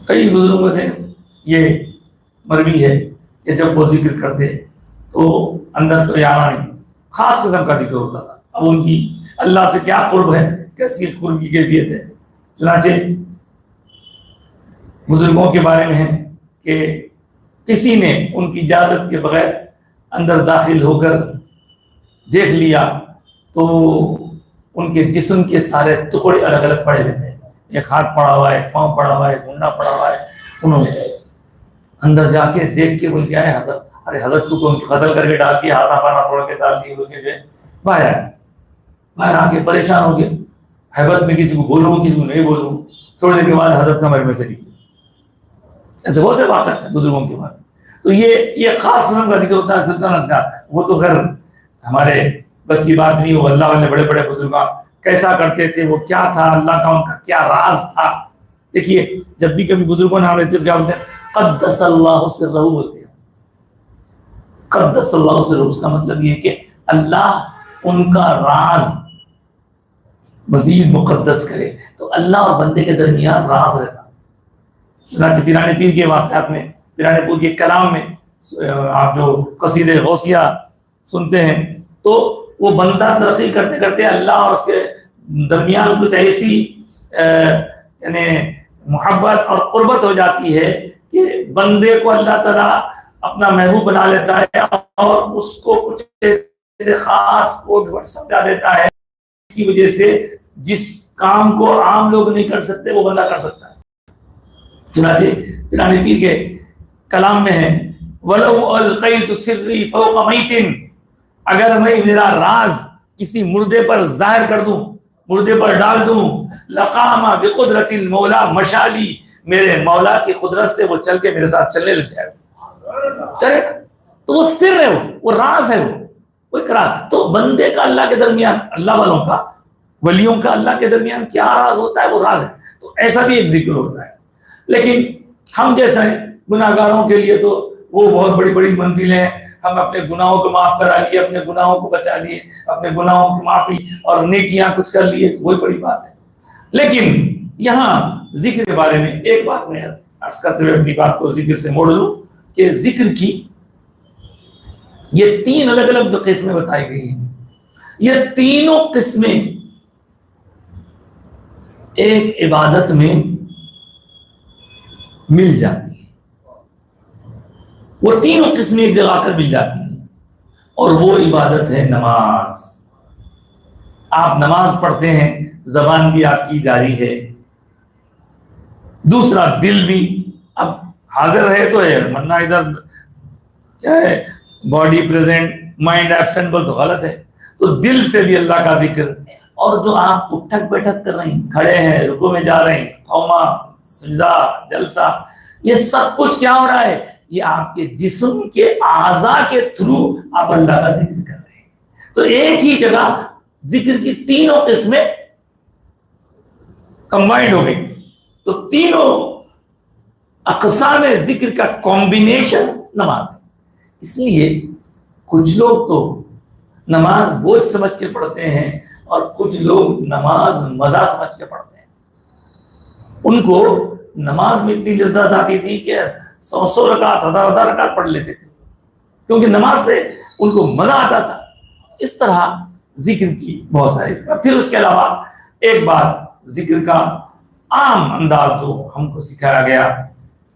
کئی بزرگوں سے یہ مروی ہے کہ جب وہ ذکر کرتے تو اندر کوئی آنا نہیں، خاص قسم کا ذکر ہوتا تھا. اب ان کی اللہ سے کیا قرب ہے، کیسی قرب کی کیفیت ہے. چنانچہ بزرگوں کے بارے میں ہے کہ کسی نے ان کی اجازت کے بغیر اندر داخل ہو کر دیکھ لیا تو ان کے جسم کے سارے ٹکڑے الگ الگ پڑے ہوئے تھے، ایک ہاتھ پڑا ہوا ہے، ایک پاؤں پڑا ہوا ہے، ایک گھنڈا پڑا ہوا ہے. انہوں نے اندر جا کے دیکھ کے بول کے آئے حضرت، ارے حضرت تو ان کی قتل کر کے ڈال دیا، ہاتھا پانا توڑ کے ڈال دیے، بول کے جو باہر آئے. باہر آ کے پریشان ہو گئے، حیبت میں کسی کو بولوں کسی کو نہیں بولوں. تھوڑی دیر کے بعد حضرت کمرے میں سے نکلی. ایسے بہت سے واقعات ہیں بزرگوں کے بارے میں. تو یہ خاص قسم کا ذکر ہوتا ہے سلطان اذکار. وہ تو خیر ہمارے بس کی بات نہیں. وہ اللہ والے بڑے بڑے بزرگ کیسا کرتے تھے، وہ کیا تھا، اللہ کا ان کا کیا راز تھا. دیکھیے جب بھی کبھی بزرگوں نے ہم لیتے کیا بولتے ہیں، قدس اللہ سرہ بولتے ہیں. قدس اللہ سرہ، اس کا مطلب یہ کہ اللہ ان کا راز مزید مقدس کرے. تو اللہ اور بندے کے درمیان راز رہتا. چنانچہ پیرانے پیر کے واقعات میں، پیرانے پور کے کلام میں آپ جو قصید غوثیہ سنتے ہیں تو وہ بندہ ترقی کرتے کرتے اللہ اور اس کے درمیان کچھ ایسی یعنی محبت اور قربت ہو جاتی ہے کہ بندے کو اللہ تعالیٰ اپنا محبوب بنا لیتا ہے اور اس کو کچھ ایسے خاص کوڈ سمجھا دیتا ہے کی وجہ سے جس کام کو عام لوگ نہیں کر سکتے وہ بندہ کر سکتا ہے. چنانچہ پیرانے پیر کے کلام میں ہے وَلَوْ أَلْقَيْتُ سِرِّي فَوْقَ مَيْتٍ، اگر میں میرا راز کسی مردے پر ظاہر کر دوں، مردے پر ڈال دوں، لَقَامَ بِقُدْرَةِ الْمَوْلَى مَشَالِي، میرے مولا کی قدرت سے وہ چل کے میرے ساتھ چلنے لگ جائے. تو وہ سر ہے، وہ راز ہے، وہ ایک راز. تو بندے کا اللہ کے درمیان، اللہ والوں کا، ولیوں کا اللہ کے درمیان کیا راز ہوتا ہے، وہ راز ہے. تو ایسا بھی ایک ذکر ہوتا ہے. لیکن ہم جیسے گناہ گاروں کے لیے تو وہ بہت بڑی بڑی منزلیں ہیں، ہم اپنے گناہوں کو معاف کرا لیے، اپنے گناہوں کو بچا لیے، اپنے گناہوں کی معافی اور نیکیاں کچھ کر لیے، تو وہی بڑی بات ہے۔ لیکن یہاں ذکر کے بارے میں ایک بات میں عرض کرتے ہوئے اپنی بات کو ذکر سے موڑ لوں کہ ذکر کی یہ 3 الگ الگ قسمیں بتائی گئی ہیں۔ یہ تینوں قسمیں ایک عبادت میں مل جاتی ہیں، وہ تینوں قسمیں ایک جگہ کر مل جاتی ہیں، اور وہ عبادت ہے نماز۔ آپ نماز پڑھتے ہیں، زبان بھی آپ کی جاری ہے، دوسرا دل بھی اب حاضر ہے تو ہے، ورنہ ادھر کیا ہے باڈی پریزنٹ مائنڈ ایبسنٹ بول تو غلط ہے۔ تو دل سے بھی اللہ کا ذکر، اور جو آپ اٹھک بیٹھک کر رہے ہیں، کھڑے ہیں، رکوع میں جا رہے ہیں، قوما، سجدہ، جلسہ، یہ سب کچھ کیا ہو رہا ہے؟ یہ آپ کے جسم کے اعضاء کے تھرو آپ اللہ کا ذکر کر رہے ہیں۔ تو ایک ہی جگہ ذکر کی تینوں قسمیں کمبائنڈ ہو گئی، تو تینوں اقسام ذکر کا کمبینیشن نماز ہے۔ اس لیے کچھ لوگ تو نماز بوجھ سمجھ کے پڑھتے ہیں، اور کچھ لوگ نماز مزہ سمجھ کے پڑھتے ہیں۔ ان کو نماز میں اتنی لذت آتی تھی کہ 100 رکعت 1000 رکعت پڑھ لیتے تھے، کیونکہ نماز سے ان کو مزہ آتا تھا۔ اس طرح ذکر کی بہت ساری۔ پھر اس کے علاوہ ایک بات، ذکر کا عام انداز جو ہم کو سکھایا گیا،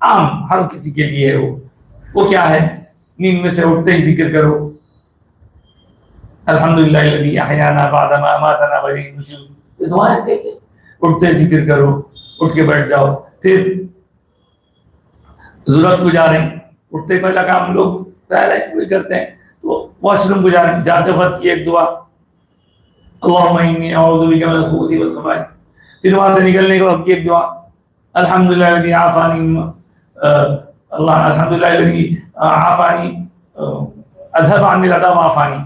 عام ہر کسی کے لیے ہے، وہ کیا ہے؟ نیند میں سے اٹھتے ہی ذکر کرو، الحمدللہ الذی احیانا بعد ما اماتنا والیہ النشور، یہ دعائیں دیکھیں، اٹھتے ذکر کرو، اٹھ کے بیٹھ جاؤ۔ پھر ضرورت کو جا رہے ہیں، اٹھتے پہلا کام لوگ رہ رہے ہیں وہی کرتے ہیں، تو واش روم کو جا رہے ہیں، جاتے وقت کی ایک دعا، اللہم انی اعوذ بک من الخبث والخبائث۔ پھر وہاں سے نکلنے کے وقت کی ایک دعا، الحمدللہ الذی عافانی الحمدللہ الذی عافانی اذهب عنی العطا وعافانی،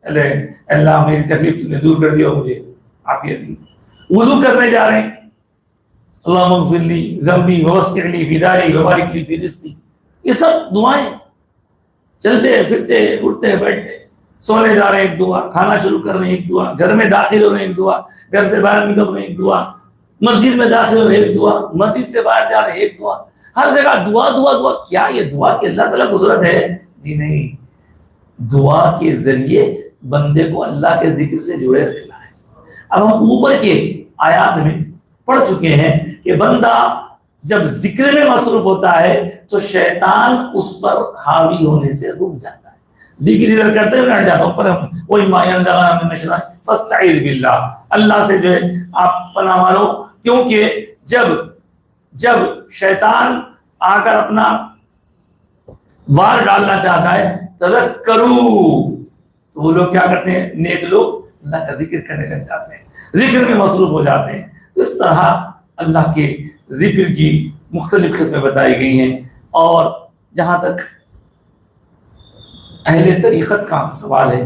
اللہ میری تکلیف تو نے دور کر دی اور مجھے عافیت دی۔ وضو کرنے جا رہے ہیں، اللہم اغفر لی ذنبی ووسع لی فی داری وبارک لی فی رزقی، یہ سب دعائیں، چلتے پھرتے اٹھتے بیٹھتے، سونے جا رہے ہیں ایک دعا، کھانا شروع کر رہے ہیں ایک دعا، گھر میں داخل ہو رہے ہیں ایک دعا، گھر سے باہر نکل رہے ہیں ایک دعا، مسجد میں داخل ہو رہے ہیں ایک دعا، مسجد سے باہر جا رہے ہیں ایک دعا، ہر جگہ دعا دعا دعا۔ کیا یہ دعا کی اللہ تعالیٰ کو ضرورت ہے؟ جی نہیں، دعا کے ذریعے بندے کو اللہ کے ذکر سے جوڑے رکھنا ہے۔ اب ہم اوپر کے آیات میں پڑھ چکے ہیں کہ بندہ جب ذکر میں مصروف ہوتا ہے تو شیطان اس پر حاوی ہونے سے رک جاتا ہے۔ ذکر ادھر کرتے ہوئے ہٹ جاتا ہوں، پر ہم وہی ما ينزغنا من الشیطان فاستعذ باللہ، اللہ سے جو ہے آپ پناہ مانو، کیونکہ جب شیطان آ کر اپنا وار ڈالنا چاہتا ہے، تذکروا، تو وہ لوگ کیا کرتے ہیں؟ نیک لوگ اللہ کا ذکر کرنے لگ جاتے ہیں، ذکر میں مصروف ہو جاتے ہیں۔ تو اس طرح اللہ کے ذکر کی مختلف قسمیں بتائی گئی ہیں۔ اور جہاں تک اہل طریقت کا سوال ہے،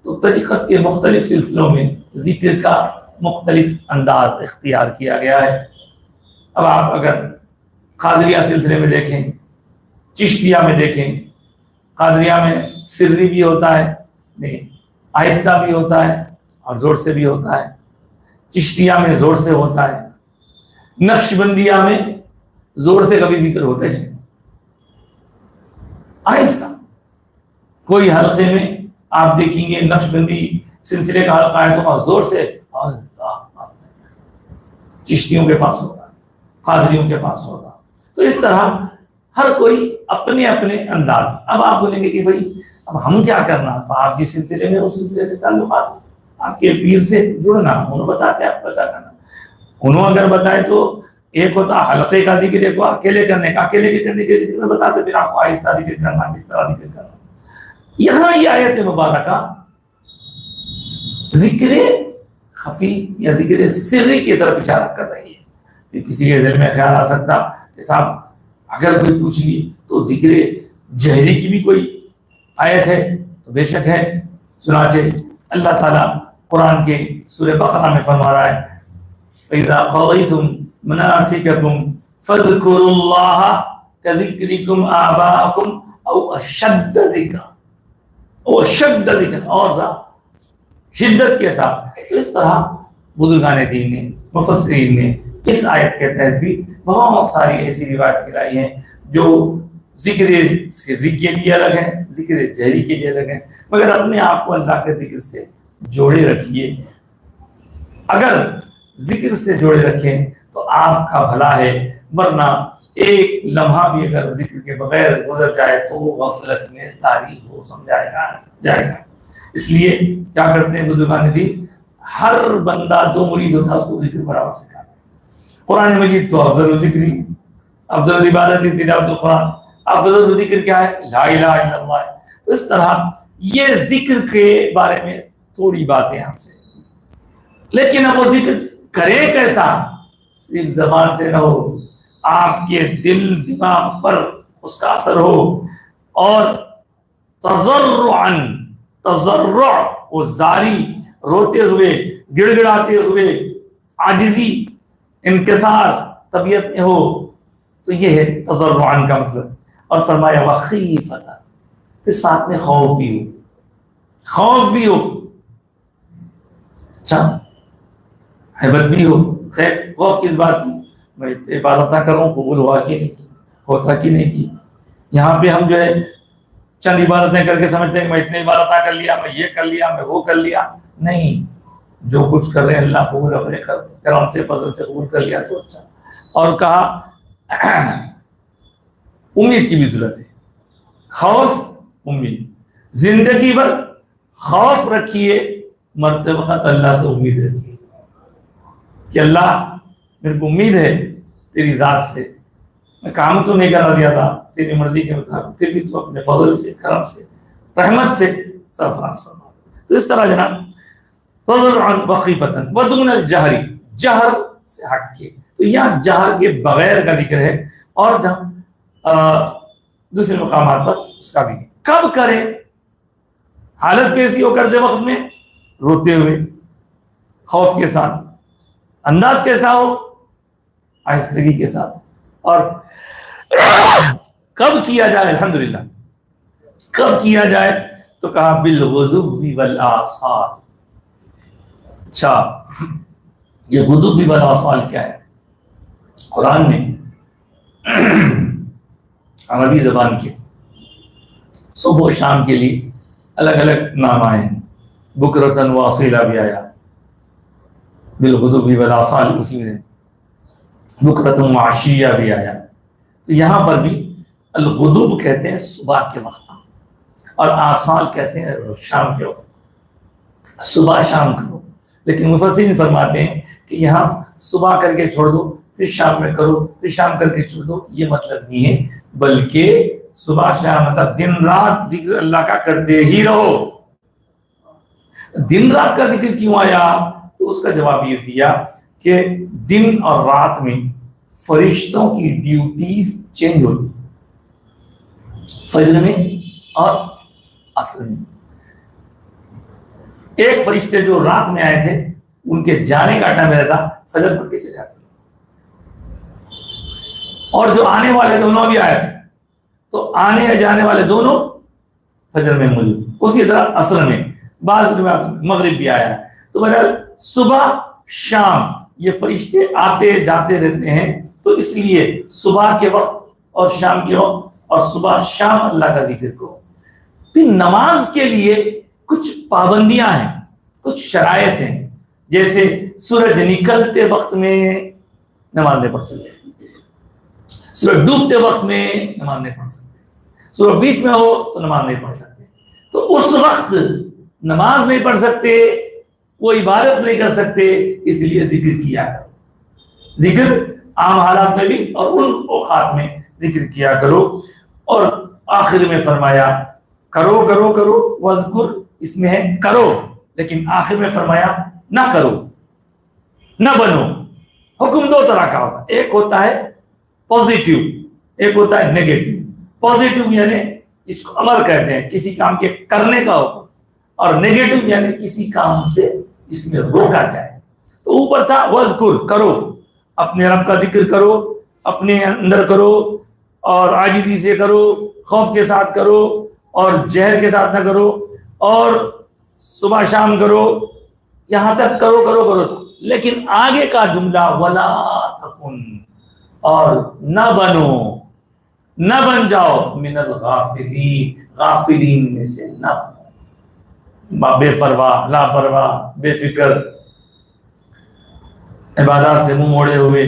تو طریقت کے مختلف سلسلوں میں ذکر کا مختلف انداز اختیار کیا گیا ہے۔ اب آپ اگر قادریہ سلسلے میں دیکھیں، چشتیہ میں دیکھیں، قادریہ میں سری بھی ہوتا ہے، نہیں آہستہ بھی ہوتا ہے اور زور سے بھی ہوتا ہے، چشتیہ میں زور سے ہوتا ہے، نقش بندیہ میں زور سے کبھی ذکر ہوتا ہے، آہستہ۔ کوئی حلقے میں آپ دیکھیں گے نقش بندی سلسلے کا حلقہ ہے تو زور سے اللہ، چشتیوں کے پاس ہوتا ہے، قادریوں کے پاس ہوتا۔ تو اس طرح ہر کوئی اپنے اپنے انداز۔ اب آپ بولیں گے کہ بھائی اب ہم کیا کرنا؟ تو آپ جس سلسلے میں اس سلسلے سے تعلقات، آپ کے پیر سے جڑنا، انہوں بتاتے ہیں آپ کو کیا کرنا۔ انہوں اگر بتائے تو ایک ہوتا حلقے کا ذکر، ایک کو اکیلے کرنے کا، اکیلے کے کرنے کے ذکر میں بتاتے، پھر آپ کو آہستہ ذکر کرنا، کس طرح ذکر کرنا۔ یہاں یہ آیت مبارکہ ذکر خفی یا ذکر سری کی طرف اشارہ کر رہی ہے۔ کہ کسی کے دل میں خیال آ سکتا کہ صاحب اگر کوئی پوچھ لی تو ذکر جہری کی بھی کوئی آیت ہے، تو بے شک ہے۔ چنانچہ اللہ تعالیٰ قرآن کے سورہ بقرہ میں فرما رہا ہے، فَإِذَا قَضَيْتُم مَنَاسِكَكُمْ فَاذْكُرُوا اللَّهَ كَذِكْرِكُمْ آبَاءَكُمْ او اشد ذکر، او اشد ذکر، اور شدت کے ساتھ۔ تو اس طرح بزرگان دین نے، مفسرین نے اس آیت کے تحت بھی بہت ساری ایسی روایت کرائی ہیں جو ذکر سری کے لیے الگ ہے، ذکر جہری کے لیے الگ ہے، مگر اپنے آپ کو اللہ کے ذکر سے جوڑے رکھیے۔ اگر ذکر سے جوڑے رکھیں تو آپ کا بھلا ہے، ورنہ ایک لمحہ بھی اگر ذکر کے بغیر گزر جائے تو وہ غفلت میں طاری ہو سمجھایا جائے گا۔ اس لیے کیا کرتے ہیں بزرگان دین، ہر بندہ جو مرید ہوتا ہے اس کو ذکر برابر سکھاتے ہیں۔ قرآن مجید تو افضل الذکر، افضل العبادت تلاوت القرآن، افضل الذکر کیا ہے؟ لا الہ الا اللہ۔ تو اس طرح یہ ذکر کے بارے میں تھوڑی باتیں آپ سے، لیکن اب وہ ذکر کرے کیسا؟ صرف زبان سے نہ ہو، آپ کے دل دماغ پر اس کا اثر ہو، اور تضرعاً، تضرع وہ زاری، روتے ہوئے، گڑ گڑاتے ہوئے، عاجزی، انکسار طبیعت میں ہو، تو یہ ہے تضرعاً کا مطلب۔ اور فرمایا وخیفتاً، پھر ساتھ میں خوف بھی ہو، خوف بھی ہو، اچھا حیبت بھی ہو۔ خوف کس بات کی؟ میں عبادت نہ کروں، قبول ہوا کہ نہیں، ہوتا کہ نہیں کی۔ یہاں پہ ہم جو ہے چند عبادتیں کر کے سمجھتے ہیں کہ میں اتنے عبادتیں کر لیا، میں یہ کر لیا، میں وہ کر لیا۔ نہیں، جو کچھ کر رہے ہیں اللہ قبول اپنے کرم سے، فضل سے قبول کر لیا تو اچھا۔ اور کہا امید کی بھی ضرورت ہے، خوف امید، زندگی بھر خوف رکھیے، مرتے وقت اللہ سے امید رکھیے کہ اللہ میرے کو امید ہے تیری ذات سے، میں کام تو نہیں کرا دیا تھا تیری مرضی کے مطابق، پھر بھی تو اپنے فضل سے، کرم سے، رحمت سے سرفراز فرما۔ تو اس طرح جناب تضرعاً وخیفتاً ودون الجہری، جہر سے ہٹ کے، تو یہاں جہر کے بغیر کا ذکر ہے، اور جہاں دوسرے مقامات پر اس کا بھی ہے۔ کب کرے؟ حالت کیسی ہو کرتے وقت میں؟ روتے ہوئے، خوف کے ساتھ۔ انداز کیسا ہو؟ آہستگی کے ساتھ۔ اور کب کیا جائے؟ الحمدللہ کب کیا جائے؟ تو کہا بالغدو والآصال۔ اچھا، یہ غدو والآصال کیا ہے؟ قرآن میں عربی زبان کے صبح و شام کے لیے الگ الگ نام آئے ہیں۔ بکرتن واصیلہ بھی آیا، بالغدو والآصال اسی میں، بکرتن وعشیہ بھی آیا۔ تو یہاں پر بھی الغدو کہتے ہیں صبح کے وقت، اور آصال کہتے ہیں شام کے وقت۔ صبح شام کرو، لیکن مفسرین فرماتے ہیں کہ یہاں صبح کر کے چھوڑ دو، پھر شام میں کرو، پھر شام کر کے چھوڑ دو، یہ مطلب نہیں ہے، بلکہ صبح شام مطلب دن رات ذکر اللہ کا کرتے ہی رہو۔ دن رات کا ذکر کیوں آیا؟ تو اس کا جواب یہ دیا کہ دن اور رات میں فرشتوں کی ڈیوٹیز چینج ہوتی، فجر میں اور عصر میں۔ ایک فرشتے جو رات میں آئے تھے ان کے جانے کا ٹائم رہتا فجر پڑھ کے چلے جاتے، اور جو آنے والے دونوں بھی آئے تھے تو آنے یا جانے والے دونوں فجر میں موجود۔ اسی طرح عصر میں، بعض مغرب بھی آیا ہے۔ تو بہرحال صبح شام یہ فرشتے آتے جاتے رہتے ہیں، تو اس لیے صبح کے وقت اور شام کے وقت اور صبح شام اللہ کا ذکر کرو۔ پھر نماز کے لیے کچھ پابندیاں ہیں، کچھ شرائط ہیں، جیسے سورج نکلتے وقت میں نماز نہیں پڑھ سکتے، سورج ڈوبتے وقت میں نماز نہیں پڑھ سکتے، سورج بیچ میں ہو تو نماز نہیں پڑھ سکتے۔ تو اس وقت نماز نہیں پڑھ سکتے، وہ عبادت نہیں کر سکتے، اس لیے ذکر کیا کرو۔ ذکر عام حالات میں بھی اور ان اوقات میں ذکر کیا کرو۔ اور آخر میں فرمایا کرو کرو کرو، وذکر اس میں ہے کرو، لیکن آخر میں فرمایا نہ کرو، نہ بنو۔ حکم دو طرح کا ہوتا ہے، ایک ہوتا ہے پازیٹیو، ایک ہوتا ہے نیگیٹو۔ پازیٹیو یعنی اس کو امر کہتے ہیں، کسی کام کے کرنے کا حکم، اور نیگیٹو یعنی کسی کام سے اس میں روکا جائے۔ تو اوپر تھا وذکر، کرو، اپنے رب کا ذکر کرو، اپنے اندر کرو، اور عاجزی سے کرو، خوف کے ساتھ کرو، اور جہر کے ساتھ نہ کرو، اور صبح شام کرو، یہاں تک کرو کرو کرو تو، لیکن آگے کا جملہ ولا تکن، اور نہ بنو، نہ بن جاؤ من الغافلین، غافلین میں سے نہ بنو، بے پرواہ، لاپرواہ، بے فکر، عبادات سے منہ موڑے ہوئے.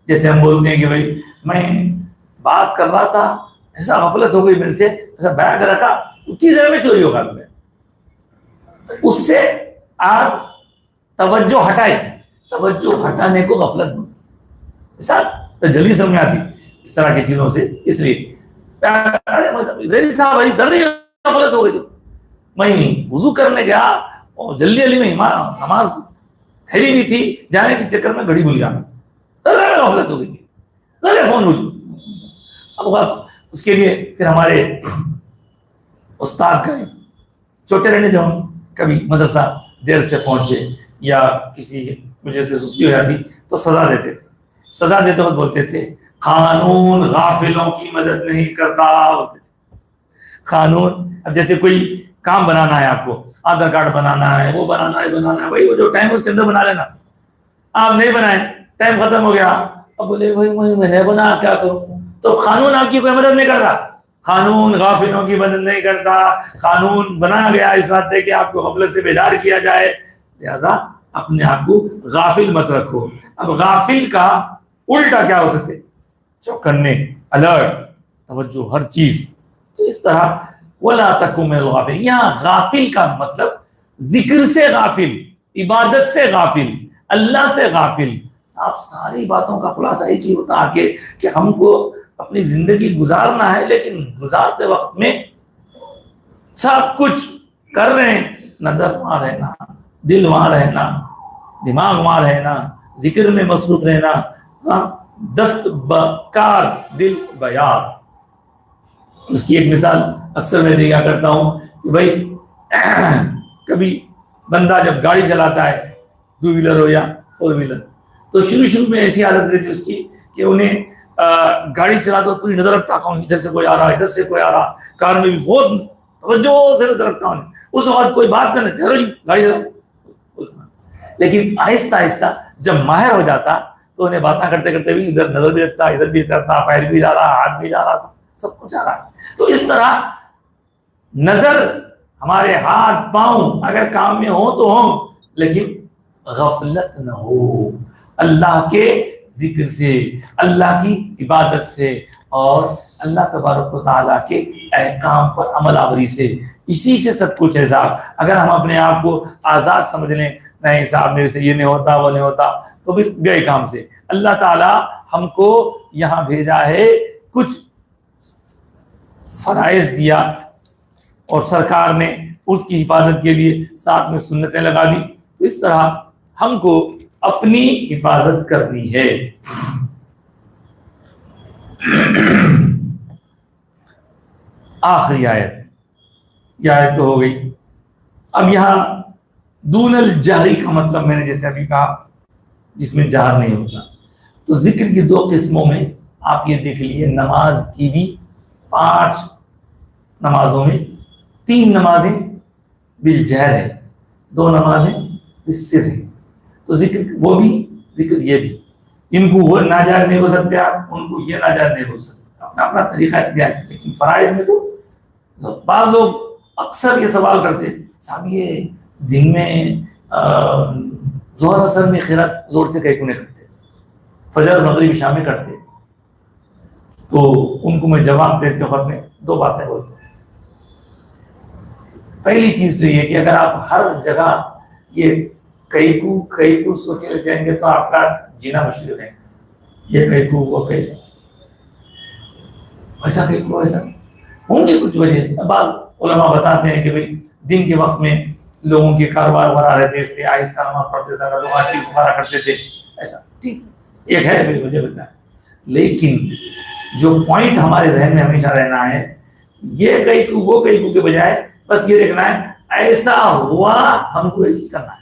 جیسے ہم بولتے ہیں کہ بھائی میں بات کر رہا تھا، ایسا غفلت ہو گئی میرے سے، ایسا بیگ رکھا اسی دیر میں چوری ہوگا میں، اس سے آپ توجہ ہٹائے، توجہ ہٹانے کو غفلت بولتے ہیں. ایسا جلدی سمجھ میں آتی اس طرح کی چیزوں سے. اس لیے غفلت ہو گئی تھی، میں وضو کرنے گیا اور جلدی جلدی میں نماز کھلی نہیں تھی، جانے کے چکر میں گھڑی بھول گیا، غفلت ہو گئی، فون ہو گئی. اب اس کے لیے پھر ہمارے استاد کا چھوٹے رہنے، جو ہم کبھی مدرسہ دیر سے پہنچے یا کسی وجہ سے سستی ہو جاتی تو سزا دیتے تھے. سزا دیتے وقت بولتے تھے قانون غافلوں کی مدد نہیں کرتا. بولتے تھے قانون، اب جیسے کوئی کام بنانا ہے، آپ کو آدھار کارڈ بنانا ہے، وہ بنانا ہے بھائی، وہ جو ٹائم اس کے اندر بنا لینا. آپ نہیں بنائے، ٹائم ختم ہو گیا، اب بولے بھائی میں نے بنا کیا کروں، تو قانون آپ کی کوئی مدد نہیں کرتا. قانون غافلوں کی مدد نہیں کرتا. قانون بنایا گیا اس بات ہے کہ آپ کو غفلت سے بیدار کیا جائے، لہذا اپنے آپ کو غافل مت رکھو. اب غافل کا الٹا کیا ہو سکتے؟ چوکنے، الرٹ، توجہ، ہر چیز. تو اس طرح ولا تکن من الغافلین، یہاں غافل کا مطلب ذکر سے غافل، عبادت سے غافل، اللہ سے غافل. آپ ساری باتوں کا خلاصہ ایک ہی ہوتا کہ ہم کو اپنی زندگی گزارنا ہے، لیکن گزارتے وقت میں سب کچھ کر رہے ہیں، نظر وہاں رہنا، دل وہاں رہنا، دماغ وہاں رہنا، ذکر میں مصروف رہنا، دست بکار دل بیار. اس کی ایک مثال اکثر میں دیا کرتا ہوں کہ بھائی کبھی بندہ جب گاڑی چلاتا ہے، 2 ویلر ہو یا 4 ویلر، تو شروع میں ایسی حالت رہتی اس کی کہ انہیں گاڑی چلاتا پوری نظر رکھتا ہوں، ادھر سے کوئی آ رہا، ادھر سے کوئی آ رہا، کار میں بھی بہت توجہ سے نظر رکھتا ہوں. اس وقت کوئی بات کرنا، ٹھہرو جی گاڑی چلاؤ. لیکن آہستہ آہستہ جب ماہر ہو جاتا تو انہیں باتیں کرتے کرتے بھی ادھر نظر بھی رکھتا، ادھر بھی کرتا، پیر بھی جا رہا، ہاتھ بھی جا رہا، سب کچھ آ رہا ہے. تو اس طرح نظر، ہمارے ہاتھ پاؤں اگر کام میں ہو تو ہوں، لیکن غفلت نہ ہو اللہ کے ذکر سے، اللہ کی عبادت سے، اور اللہ تبارک و تعالیٰ کے احکام پر عمل آوری سے. اسی سے سب کچھ ہے صاحب. اگر ہم اپنے آپ کو آزاد سمجھ لیں، نہیں صاحب میرے سے یہ نہیں ہوتا، وہ نہیں ہوتا، تو پھر گئے کام سے. اللہ تعالیٰ ہم کو یہاں بھیجا ہے، کچھ فرائض دیا، اور سرکار نے اس کی حفاظت کے لیے ساتھ میں سنتیں لگا دی. اس طرح ہم کو اپنی حفاظت کرنی ہے. آخری آیت، یہ آیت تو ہو گئی. اب یہاں دون الجہری کا مطلب میں نے جیسے ابھی کہا، جس میں جہر نہیں ہوتا. تو ذکر کی 2 قسموں میں آپ یہ دیکھ لیے، نماز کی بھی 5 نمازوں میں 3 نمازیں بالجہر ہے، 2 نمازیں بالسر ہے. تو ذکر وہ بھی، ذکر یہ بھی، ان کو وہ ناجائز نہیں ہو سکتے، آپ ان کو یہ ناجائز نہیں ہو سکتے، اپنا اپنا طریقہ اختیار ہے. لیکن فرائض میں تو بعض لوگ اکثر یہ سوال کرتے صاحب یہ دن میں ظہر اثر میں قرات زور سے کہیں کرتے، فجر مغرب شام میں کرتے. تو ان کو میں جواب دیتے وقت میں 2 باتیں بولتا ہوں. پہلی چیز تو یہ کہ اگر آپ ہر جگہ یہ کئی کو سوچے لے جائیں گے تو آپ کا جینا مشکل ہو جائے گا. یہ کئی کو، وہ کئی ایسا، کئی کو ایسا ہوں گے کچھ وجہ. بعض علماء بتاتے ہیں کہ بھئی دن کے وقت میں لوگوں کے کاروبار بڑھا رہے تھے، اس لیے آہستہ نماز پڑھتے تھے، لوگ آسی بخارا کرتے تھے، ایسا ٹھیک ایک ہے میری وجہ بتا ہے. لیکن جو پوائنٹ ہمارے ذہن میں ہمیشہ رہنا ہے، یہ کئی کو وہ کئی کو کے بجائے بس یہ دیکھنا ہے ایسا ہوا ہم کو ایسی کرنا ہے.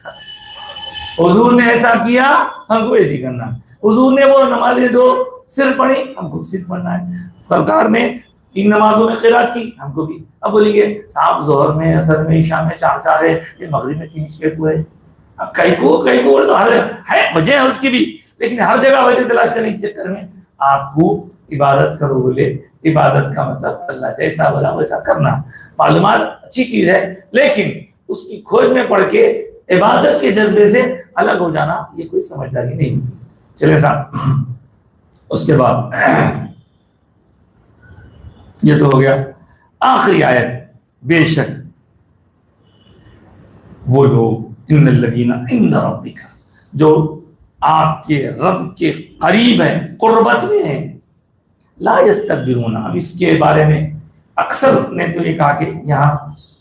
حضور نے ایسا کیا ہم کو ایسی کرنا ہے. حضور نے وہ نمازیں 2 سر پڑھی، ہم کو سر پڑھنا ہے. سرکار نے 3 نمازوں میں قرات کی، ہم کو بھی. اب بولیں گے صاحب ظہر میں، عصر میں، عشاء میں 4 ہے، یہ مغرب میں 3 اسٹیپ ہوئے. اب کئی کو تو ہر ہے وجہ ہے اس کی بھی، لیکن ہر جگہ وجہ تلاش کرنے کے چکر میں آپ کو عبادت کرو بولے. عبادت کا مطلب اللہ جیسا بولا ویسا کرنا. معلومات اچھی چیز ہے، لیکن اس کی کھوج میں پڑھ کے عبادت کے جذبے سے الگ ہو جانا یہ کوئی سمجھداری نہیں. چلے صاحب، اس کے بعد یہ تو ہو گیا آخری آیت. بے شک وہ لوگ ان الذین عند ربک، جو آپ کے رب کے قریب ہیں، قربت میں ہیں، لا یستکبرون. اب اس کے بارے میں اکثر نے تو یہ کہا کہ یہاں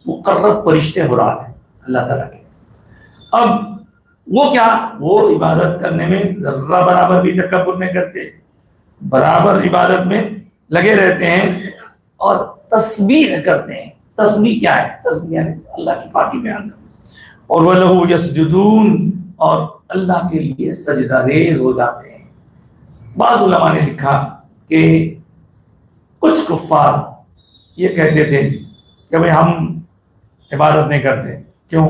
مقرب فرشتے مراد ہیں اللہ تعالیٰ کے. اب وہ کیا، وہ عبادت کرنے میں ذرہ برابر بھی تکبر نہیں کرتے، برابر عبادت میں لگے رہتے ہیں اور تسبیح کرتے ہیں. تسبیح کیا ہے؟ تسبیح یعنی اللہ کی پاکی بیان کرنا. اور وہ لہو یسجدون، اور اللہ کے لیے سجدہ ریز ہو جاتے ہیں. بعض علماء نے لکھا کہ کچھ کفار یہ کہتے تھے کہ بھئی ہم عبادت نہیں کرتے، کیوں؟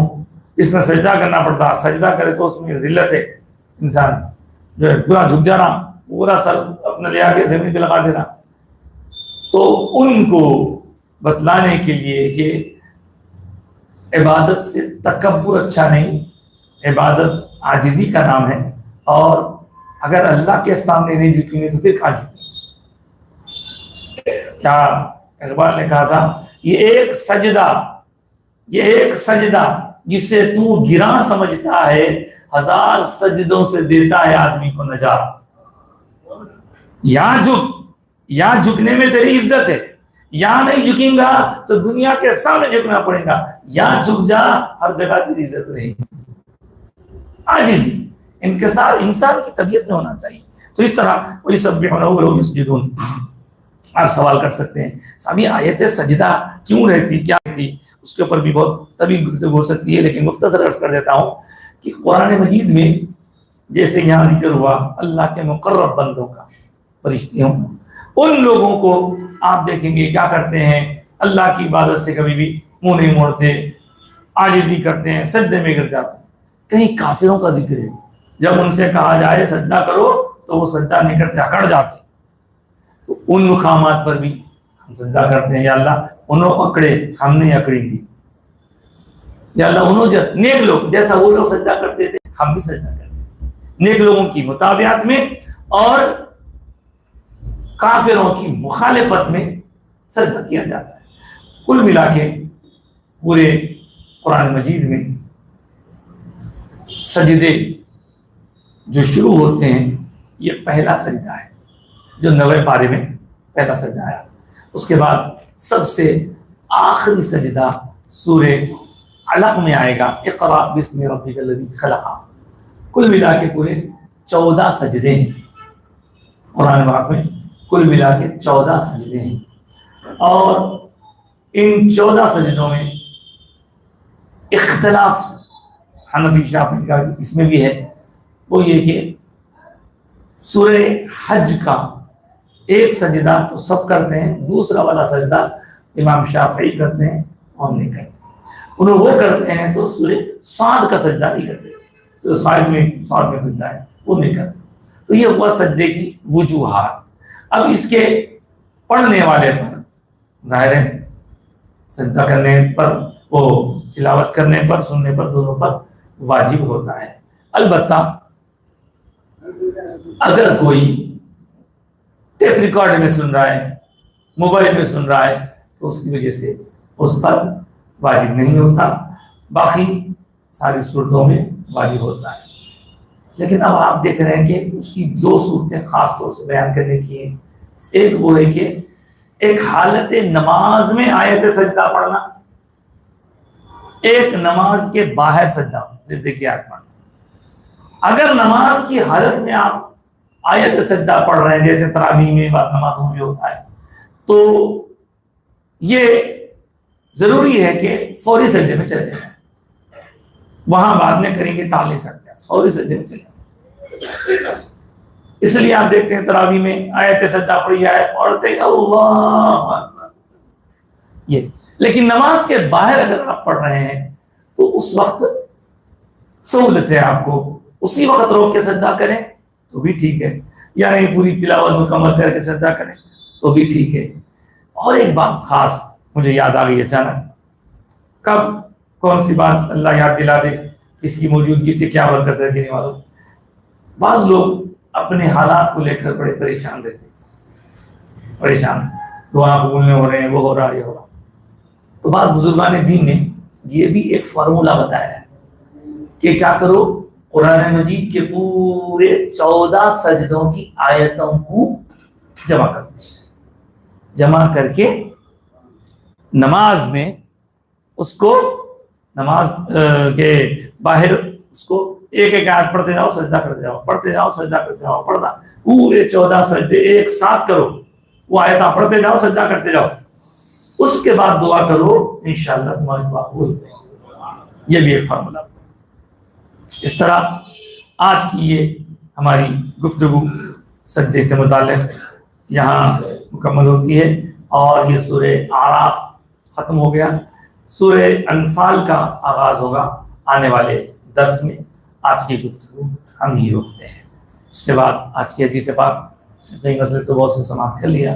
اس میں سجدہ کرنا پڑتا، سجدہ کرے تو اس میں ذلت ہے، انسان جو ہے پورا جھک جانا، پورا سر اپنا لے آ کے زمین پہ لگا دینا. تو ان کو بتلانے کے لیے کہ عبادت سے تکبر اچھا نہیں، عبادت عاجزی کا نام ہے، اور اگر اللہ کے سامنے نہیں جھکیں گے تو پھر کہاں جھکیں؟ کیا اقبال نے کہا تھا، یہ ایک سجدہ جسے تو گراں سمجھتا ہے، 1000 سجدوں سے دیتا ہے آدمی کو نجات. یا جھکنے میں تیری عزت ہے، یا نہیں جھکیں گا تو دنیا کے سامنے جھکنا پڑے گا، یا جھک جا، ہر جگہ تیری عزت رہے گی. عاجزی، انکسار انسان کی طبیعت میں ہونا چاہیے. تو اس طرح وَيُسَبِّحُونَهُ وَلَهُ يَسْجُدُونَ. آپ سوال کر سکتے ہیں صاحب یہ آیت سجدہ کیوں رہتی، کیا رہتی؟ اس کے اوپر بھی بہت طویل گفتگو ہو سکتی ہے، لیکن مختصر عرض کر دیتا ہوں کہ قرآن مجید میں جیسے یہاں ذکر ہوا اللہ کے مقرب بندوں کا، فرشتوں، ان لوگوں کو آپ دیکھیں گے کیا کرتے ہیں، اللہ کی عبادت سے کبھی بھی منہ نہیں موڑتے، عاجزی کرتے ہیں، سجدے میں گر جاتے ہیں. کہیں کافروں کا ذکر ہے، جب ان سے کہا جائے سجدہ کرو تو وہ سجدہ نہیں کرتے، اکڑ جاتے. تو ان مقامات پر بھی ہم سجدہ کرتے ہیں، یا اللہ انہوں اکڑے ہم نے اکڑی دی، یا اللہ انہوں نیک لوگ جیسا وہ لوگ سجدہ کرتے تھے ہم بھی سجدہ کرتے ہیں. نیک لوگوں کی مطابعت میں اور کافروں کی مخالفت میں سجدہ کیا جاتا ہے. کل ملا کے پورے قرآن مجید میں سجدے جو شروع ہوتے ہیں یہ پہلا سجدہ ہے جو 90 پارے میں پہلا سجدہ آیا. اس کے بعد سب سے آخری سجدہ سورہ علق میں آئے گا، اقرأ بسم ربک الذی خلق. کل ملا کے پورے 14 سجدے ہیں قرآن پاک میں، کل ملا کے 14 سجدے ہیں. اور ان 14 سجدوں میں اختلاف حنفی شافعی کا اس میں بھی ہے، وہ یہ کہ سورہ حج کا ایک سجدہ تو سب کرتے ہیں، دوسرا والا سجدہ امام شافعی کرتے ہیں اور نہیں کرتے. انہوں وہ کرتے ہیں تو سورہ صاد کا سجدہ نہیں کرتے، تو صاد میں سجدہ ہے وہ نہیں کرتے. تو یہ ہوا سجدے کی وجوہات. اب اس کے پڑھنے والے پر ظاہر ہے سجدہ کرنے پر، وہ تلاوت کرنے پر، سننے پر، دونوں پر واجب ہوتا ہے. البتہ اگر کوئی ٹیپ ریکارڈ میں سن رہا ہے، موبائل میں سن رہا ہے، تو اس کی وجہ سے اس پر واجب نہیں ہوتا، باقی ساری صورتوں میں واجب ہوتا ہے. لیکن اب آپ دیکھ رہے ہیں کہ اس کی 2 صورتیں خاص طور سے بیان کرنے کی ہیں. ایک وہ ہے کہ ایک حالت نماز میں آیت سجدہ پڑھنا، ایک نماز کے باہر سجدہ دیکھیے آیت پڑھنا. اگر نماز کی حالت میں آپ آیت سجدہ پڑھ رہے ہیں جیسے تراویح میں بعد نمازوں میں ہوتا ہے، تو یہ ضروری ہے کہ فوری سجدے میں چلے جائیں. وہاں بعد میں کریں گے ٹال نہیں سکتے، فوری سجدے میں چلے جائیں. اس لیے آپ دیکھتے ہیں تراویح میں آیت سجدہ پڑھی ہے پڑھتے اللہ اکبر یہ. لیکن نماز کے باہر اگر آپ پڑھ رہے ہیں تو اس وقت سہولت ہے آپ کو اسی وقت روک کے سجدہ کریں تو بھی ٹھیک ہے، یا نہیں پوری تلاوت مکمل کر کے سجدہ کریں تو بھی ٹھیک ہے. اور ایک بات خاص مجھے یاد آ گئی اچانک، کب کون سی بات اللہ یاد دلا دے، کسی کی موجودگی سے کیا برکت ہے کہ نہیں معلوم. بعض لوگ اپنے حالات کو لے کر بڑے پریشان رہتے ہیں، پریشان دعا قبول نہیں ہو رہے ہیں، وہ ہو رہا یہ ہو رہا. تو بعض بزرگان دین نے یہ بھی ایک فارمولہ بتایا ہے کہ کیا کرو، قرآن مجید کے پورے 14 سجدوں کی آیتوں کو جمع کرو، جمع کر کے نماز میں اس کو نماز کے باہر اس کو ایک ایک آیت پڑھتے جاؤ سجدہ کرتے جاؤ، پڑھتے جاؤ سجدہ کرتے جاؤ، پڑھنا پورے 14 سجدے ایک ساتھ کرو، وہ آیتاں پڑھتے جاؤ سجدہ کرتے جاؤ، اس کے بعد دعا کرو انشاءاللہ تمہاری دعا قبول ہوگی. یہ بھی ایک فارمولہ. اس طرح آج کی یہ ہماری گفتگو سجدے سے متعلق یہاں مکمل ہوتی ہے، اور یہ سورہ اعراف ختم ہو گیا. سورہ انفال کا آغاز ہوگا آنے والے درس میں. آج کی گفتگو ہم ہی روکتے ہیں. اس کے بعد آج کی حدیث پاک کئی مسئلے تو بہت سے سماعت کر لیا.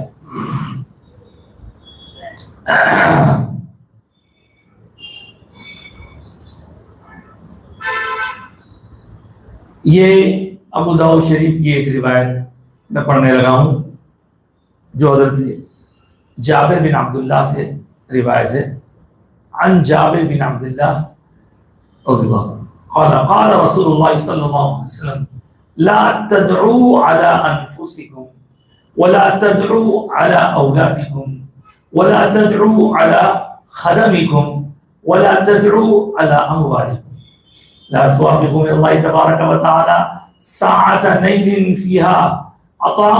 یہ ابو داؤد شریف کی ایک روایت میں پڑھنے لگا ہوں جو حضرت جابر بن عبداللہ سے روایت ہے. عن جابر بن عبداللہ رضی اللہ عنہ قال قال رسول اللہ صلی اللہ علیہ وسلم لا تدعوا على انفسكم ولا تدعوا على اولادكم ولا تدعوا على خدمكم ولا تدعوا على اموالكم لا توافقوا من الله تبارك وتعالى ساعة نيل فيها عطاء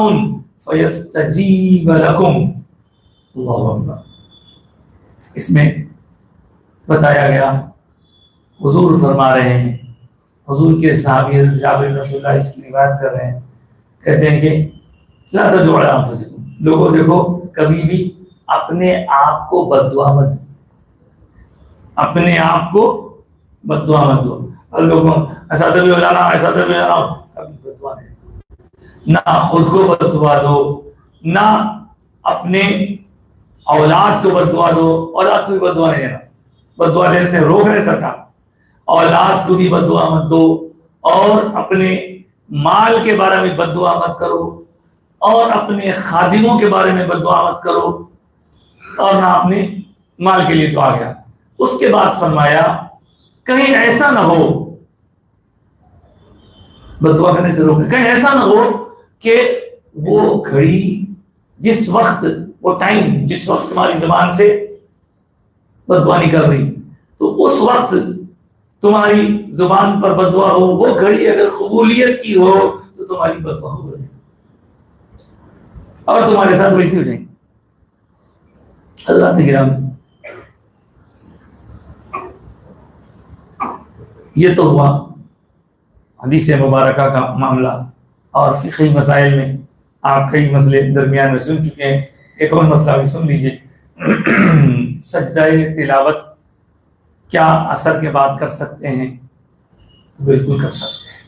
فيستجيب لكم. اللہ اکبر. اس میں بتایا گیا حضور فرما رہے ہیں، حضور کے صحابی حضرت جابر بن عبداللہ اس کی روایت کر رہے ہیں، کہتے ہیں کہ لا تدعوا علی انفسکم، لوگوں دیکھو کبھی بھی اپنے آپ کو بد دعا مت دو، اپنے آپ کو بد دعا مت دو. اور لوگوں ایسا تو بھی ہو جانا ایسا تو بھی ہو جانا، کبھی بد دعا نہیں، نہ خود کو بد دعا دو، نہ اپنے اولاد کو بد دعا دو. اولاد کو بھی بد دعا نہیں دینا، بد دعا دینے سے روک رہے سرکار. اولاد کو بھی بد دعا مت دو، اور اپنے مال کے بارے میں بد دعا مت کرو، اور اپنے خادموں کے بارے میں بد دعا مت کرو، اور نہ اپنے مال کے لیے تو آ گیا. اس کے بعد فرمایا کہیں ایسا نہ ہو، بد دعا کرنے سے روک، کہیں ایسا نہ ہو کہ وہ گھڑی جس وقت، وہ ٹائم جس وقت تمہاری زبان سے بد دعا نکل رہی، تو اس وقت تمہاری زبان پر بد دعا ہو، وہ گھڑی اگر قبولیت کی ہو تو تمہاری بد دعا قبول ہو جائے اور تمہارے ساتھ ویسی ہو جائیں. حضرات کرام، یہ تو ہوا حدیث مبارکہ کا معاملہ، اور فقہی مسائل میں آپ کئی مسئلے درمیان میں سن چکے ہیں. ایک اور مسئلہ بھی سن لیجئے. سجدہ تلاوت کیا عصر کے بعد کر سکتے ہیں؟ بالکل کر سکتے ہیں.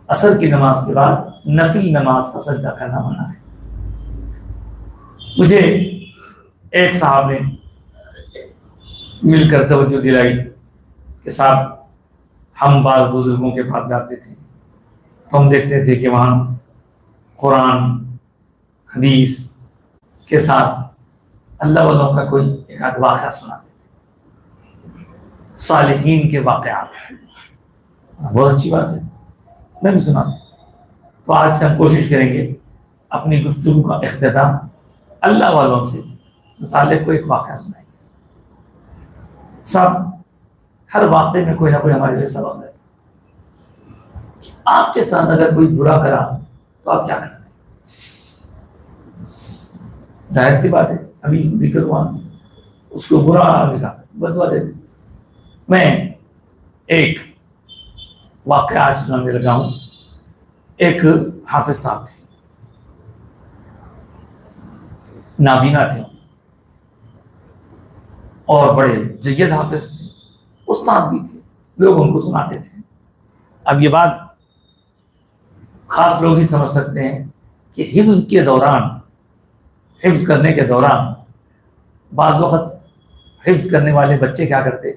عصر کی نماز کے بعد نفل نماز کا سجدہ کرنا منع ہے. مجھے ایک صاحب نے مل کر توجہ دلائی کہ صاحب ہم بعض بزرگوں کے پاس جاتے تھے تو ہم دیکھتے تھے کہ وہاں قرآن حدیث کے ساتھ اللہ والوں کا کوئی ایک آدھ واقعہ سناتے تھے، صالحین کے واقعات. بہت اچھی بات ہے، میں بھی سنا. تو آج سے ہم کوشش کریں گے اپنی گفتگو کا اختتام اللہ والوں سے متعلق کوئی ایک واقعہ سنائیں. سب ہر واقعے میں کوئی نہ کوئی ہمارے لیے سبق ہے. آپ کے ساتھ اگر کوئی برا کرا تو آپ کیا کرتے ہیں؟ ظاہر سی بات ہے، ابھی ذکر ہوا اس کو برا دکھا بدوا دیتے. میں ایک واقعہ آج سنانے لگا ہوں. ایک حافظ صاحب تھے، نابینا تھے اور بڑے جید حافظ تھے، استاد بھی تھے، لوگ ان کو سناتے تھے۔ اب یہ بات خاص لوگ ہی سمجھ سکتے ہیں کہ حفظ کے دوران، حفظ کرنے کے دوران بعض وقت حفظ کرنے والے بچے کیا کرتے،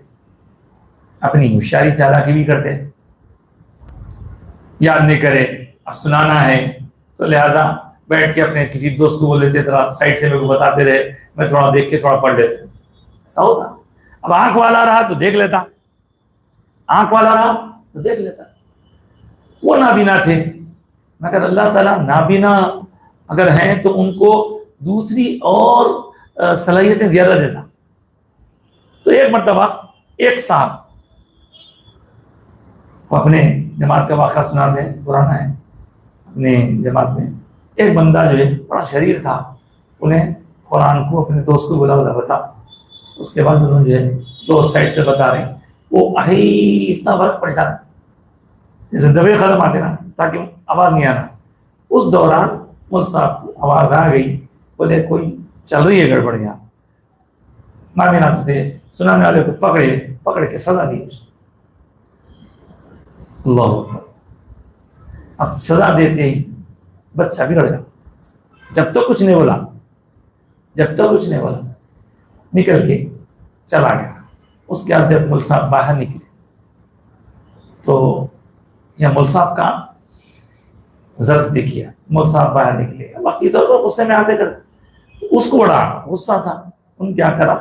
اپنی ہوشیاری چالاکی بھی کرتے، یاد نہیں کرے اب سنانا ہے تو لہذا بیٹھ کے اپنے کسی دوست کو بول دیتے تھوڑا سائڈ سے میرے کو بتاتے رہے، میں تھوڑا دیکھ کے تھوڑا پڑھ لیتا، ایسا ہوتا۔ اب آنکھ والا رہا تو دیکھ لیتا، آنکھ والا رہا تو دیکھ لیتا۔ وہ نابینا تھے، مگر اللہ تعالیٰ نابینا اگر ہیں تو ان کو دوسری اور صلاحیتیں زیادہ دیتا۔ تو ایک مرتبہ ایک صاحب، وہ اپنے جماعت کا واقعہ سناتے ہیں، پرانا ہے، اپنے جماعت میں ایک بندہ جو ہے بڑا شریر تھا، انہیں قرآن کو اپنے دوست کو بلا بتا، اس کے بعد انہوں نے جو ہے دوست سائڈ سے بتا رہے ہیں، وہ آہستہ فرق پلٹا جیسے دبے ختم آتے نا تاکہ آواز نہیں آنا۔ اس دوران مول صاحب کو آواز آ گئی، بولے کوئی چل رہی ہے گڑبڑ یہاں۔ نابینا تو تھے، سنانے والے کو پکڑ کے سزا دی اس کو۔ اللہ اکبر۔ اب سزا دیتے ہی بچہ بگڑ گیا، جب تک کچھ نہیں بولا، نکل کے چلا گیا۔ اس کے بعد جب مول صاحب باہر نکلے تو یہ مول صاحب کا ظرف دیکھیے، مول صاحب باہر نکلے، وقتی طور پر غصے میں آتے کر، اس کو بڑا غصہ تھا، ان کیا کرا،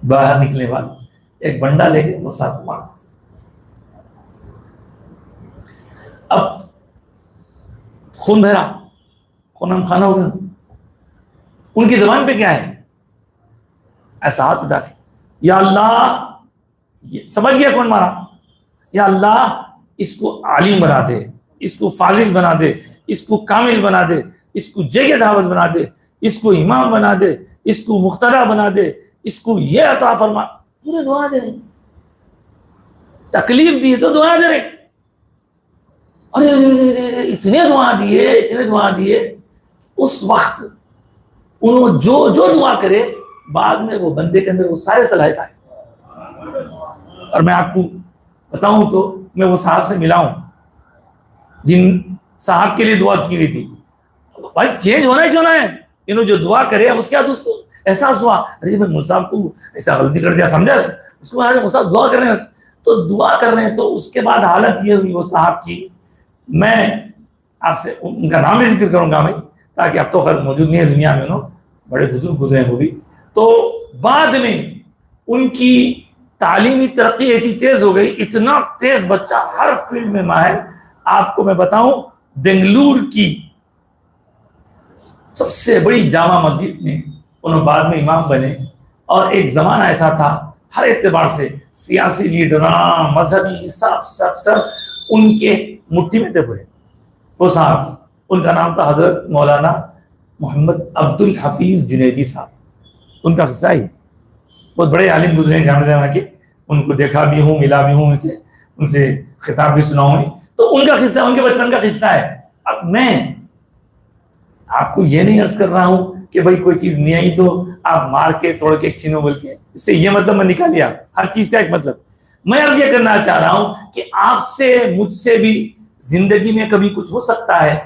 باہر نکلنے بعد ایک بنڈا لے کے مول صاحب کو مار دیا۔ اب خون بہرا، خونم خانہ ہو گیا۔ ان کی زبان پہ کیا ہے، ایسا ہاتھ اٹھا کے یا اللہ، سمجھ گیا کون مارا، یا اللہ اس کو عالم بنا دے، اس کو فاضل بنا دے، اس کو کامل بنا دے، اس کو جید دعوت بنا دے، اس کو امام بنا دے، اس کو مقتدی بنا دے، اس کو یہ عطا فرما۔ پورے دعا دے رہے، تکلیف دی تو دعا دے رہے، ارے اتنے دعا دیے۔ اس وقت انہوں جو دعا کرے بعد میں وہ بندے کے اندر وہ سارے صلاحیت آئے۔ اور میں آپ کو بتاؤں تو میں وہ صاحب سے ملا ہوں جن صاحب کے لیے دعا کی ہوئی تھی، بھائی چینج ہونا ہی ہونا ہے، انہوں جو دعا کرے اب اس کے بعد اس کو احساس ہوا، ارے بھائی مول صاحب کو ایسا غلطی کر دیا، سمجھا اس کو، مول صاحب دعا کر رہے ہیں تو دعا کر رہے ہیں۔ تو اس کے بعد حالت یہ ہوئی وہ صاحب کی، میں آپ سے ان کا نام بھی ذکر کروں گا میں، تاکہ اب تو خیر موجود نہیں ہے دنیا میں، انہوں بڑے بزرگ گزرے ہیں وہ بھی۔ تو بعد میں ان کی تعلیمی ترقی ایسی تیز ہو گئی، اتنا تیز بچہ ہر فیلڈ میں ماہر۔ آپ کو میں بتاؤں بنگلور کی سب سے بڑی جامع مسجد میں انہوں بعد میں امام بنے، اور ایک زمانہ ایسا تھا ہر اعتبار سے سیاسی لیڈراں، مذہبی سب ان کے مٹھی میں تھے پورے۔ وہ صاحب ان کا نام تھا حضرت مولانا محمد عبد الحفیظ جنیدی صاحب، ان کا قصہ ہی، بہت بڑے عالم گزرے ہیں جامعہ کے، ان کو دیکھا بھی ہوں، ملا بھی ہوں، ان سے خطاب بھی سنا ہوں۔ تو ان کا قصہ، ان کے بچپن کا قصہ ہے۔ اب میں آپ کو یہ نہیں عرض کر رہا ہوں کہ بھائی کوئی چیز نہیں آئی تو آپ مار کے توڑ کے چھینو بول کے، اس سے یہ مطلب میں نکال لیا، ہر چیز کا ایک مطلب۔ میں عرض یہ کرنا چاہ رہا ہوں کہ آپ سے مجھ سے بھی زندگی میں کبھی کچھ ہو سکتا ہے،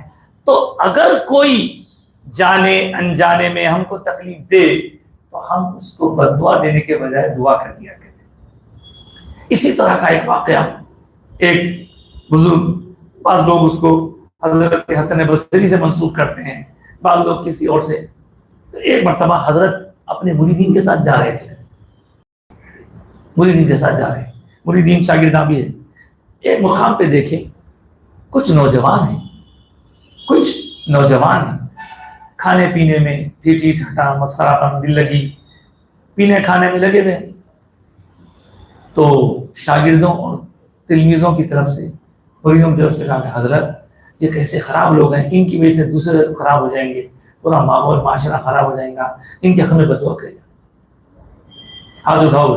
تو اگر کوئی جانے انجانے میں ہم کو تکلیف دے تو ہم اس کو بد دعا دینے کے بجائے دعا کر دیا کریں۔ اسی طرح کا ایک واقعہ، ایک بزرگ، بعض لوگ اس کو حضرت حسن بصری سے منسوب کرتے ہیں، بعض لوگ کسی اور سے۔ تو ایک مرتبہ حضرت اپنے مریدین کے ساتھ جا رہے تھے، مریدین شاگرداں بھی ہے۔ ایک مقام پہ دیکھے کچھ نوجوان ہیں، کھانے پینے میں ٹھیٹھی ٹھٹا مسخرہ پن، دل لگی، پینے کھانے میں لگے ہوئے۔ تو شاگردوں اور تلمیذوں کی طرف سے، مریدوں کی طرف سے کہا کہ حضرت یہ کیسے خراب لوگ ہیں، ان کی وجہ سے دوسرے خراب ہو جائیں گے، پورا ماحول معاشرہ خراب ہو جائے گا، ان کے حق میں بد دعا کریے۔ ہاتھ اٹھاؤ،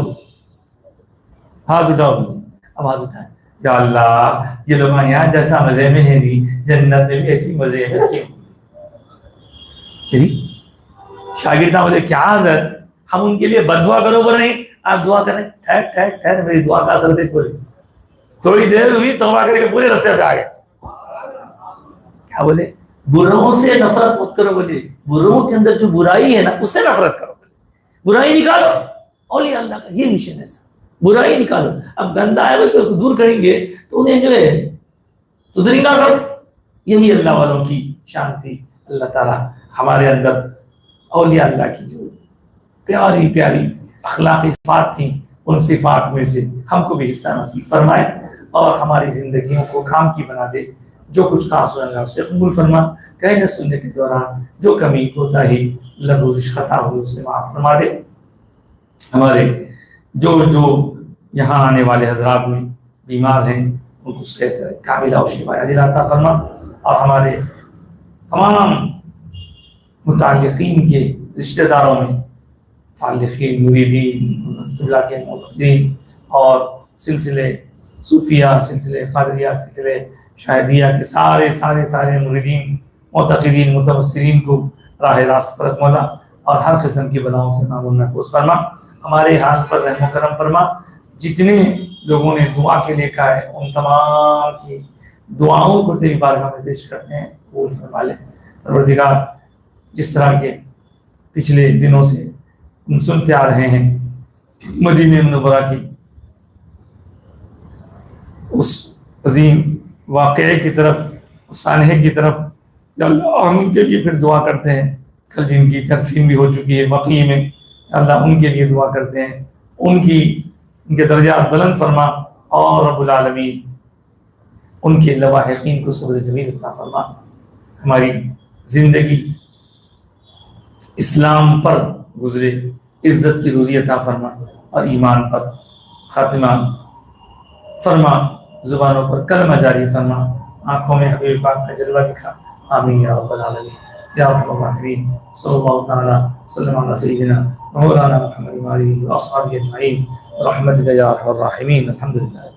اب ہاتھ اٹھائیں، یا اللہ یہ لوگ یہاں جیسا مزے میں ہے نہیں، جنت میں بھی ایسی مزے میں رکھے. شاگردہ بولے کیا حضرت ہم ان کے لیے بد دعا کرو، بول نہیں آپ دعا کریں. ٹھہر ٹھہر ٹھہر، میری دعا کا اثر دیکھ. بولے تھوڑی دیر ہوئی توبہ کر کے پورے رستے پہ آ گئے. کیا بولے بروں سے نفرت مت کرو، بولے بروں کے اندر جو برائی ہے نا اس سے نفرت کرو. بولے برائی نکالو، اولیاء اللہ کا یہ مشن ہے، برائی نکالو. اب گندا ہے بول کے اس کو دور کریں گے تو انہیں جو ہے سدھریں گا سب. یہی اللہ والوں کی شانتی. اللہ تعالیٰ ہمارے اندر اولیاء اللہ کی جو پیاری پیاری اخلاقی صفات تھیں ان صفات میں سے ہم کو بھی حصہ نصیب فرمائے اور ہماری زندگیوں کو کام کی بنا دے. جو کچھ کہا سنا اللہ اسے قبول فرما. کہنے سننے کے دوران جو کمی کوتاہی لغزش خطا ہوئی اسے معاف فرما دے. ہمارے جو یہاں آنے والے حضرات میں بیمار ہیں ان کو صحت کاملہ و شفا عاجلہ عطا فرما اور ہمارے تمام متعلقین کے رشتہ داروں میں متعلقین مریدین اللہ کے معتقدین اور سلسلے صوفیہ سلسلے قادریہ سلسلے شاہدیہ کے سارے مریدین معتقدین متبصرین کو راہ راست پر مولا اور ہر قسم کی بلاؤں سے معمول محفوظ فرما. ہمارے حال پر رحم و کرم فرما. جتنے لوگوں نے دعا کے لیے کہا ہے ان تمام کی دعاؤں کو تیری بارگاہ میں پیش کرتے ہیں، قبول فرما لے. پروردگار جس طرح کے پچھلے دنوں سے ہم سنتے آ رہے ہیں مدینہ منورہ کی اس عظیم واقعے کی طرف، اس سانحے کی طرف، یا اللہ ہم ان کے لیے پھر دعا کرتے ہیں. کل جن کی تدفین بھی ہو چکی ہے بقیع میں، یا اللہ ان کے لیے دعا کرتے ہیں، ان کے درجات بلند فرما اور رب العالمین ان کے لواحقین کو صبر جمیل عطا فرما. ہماری زندگی اسلام پر گزرے، عزت کی روزی عطا فرما اور ایمان پر خاتمہ فرما. زبانوں پر کلمہ جاری فرما، آنکھوں میں حبیب پاک کا جلوہ دکھا. آمین یا رب العالمین یا ارحم الراحمین. صلی اللہ تعالی وسلم علی سیدنا مولانا محمد و آلہ و اصحابہ اجمعین برحمتک یا ارحم الراحمین. الحمدللہ.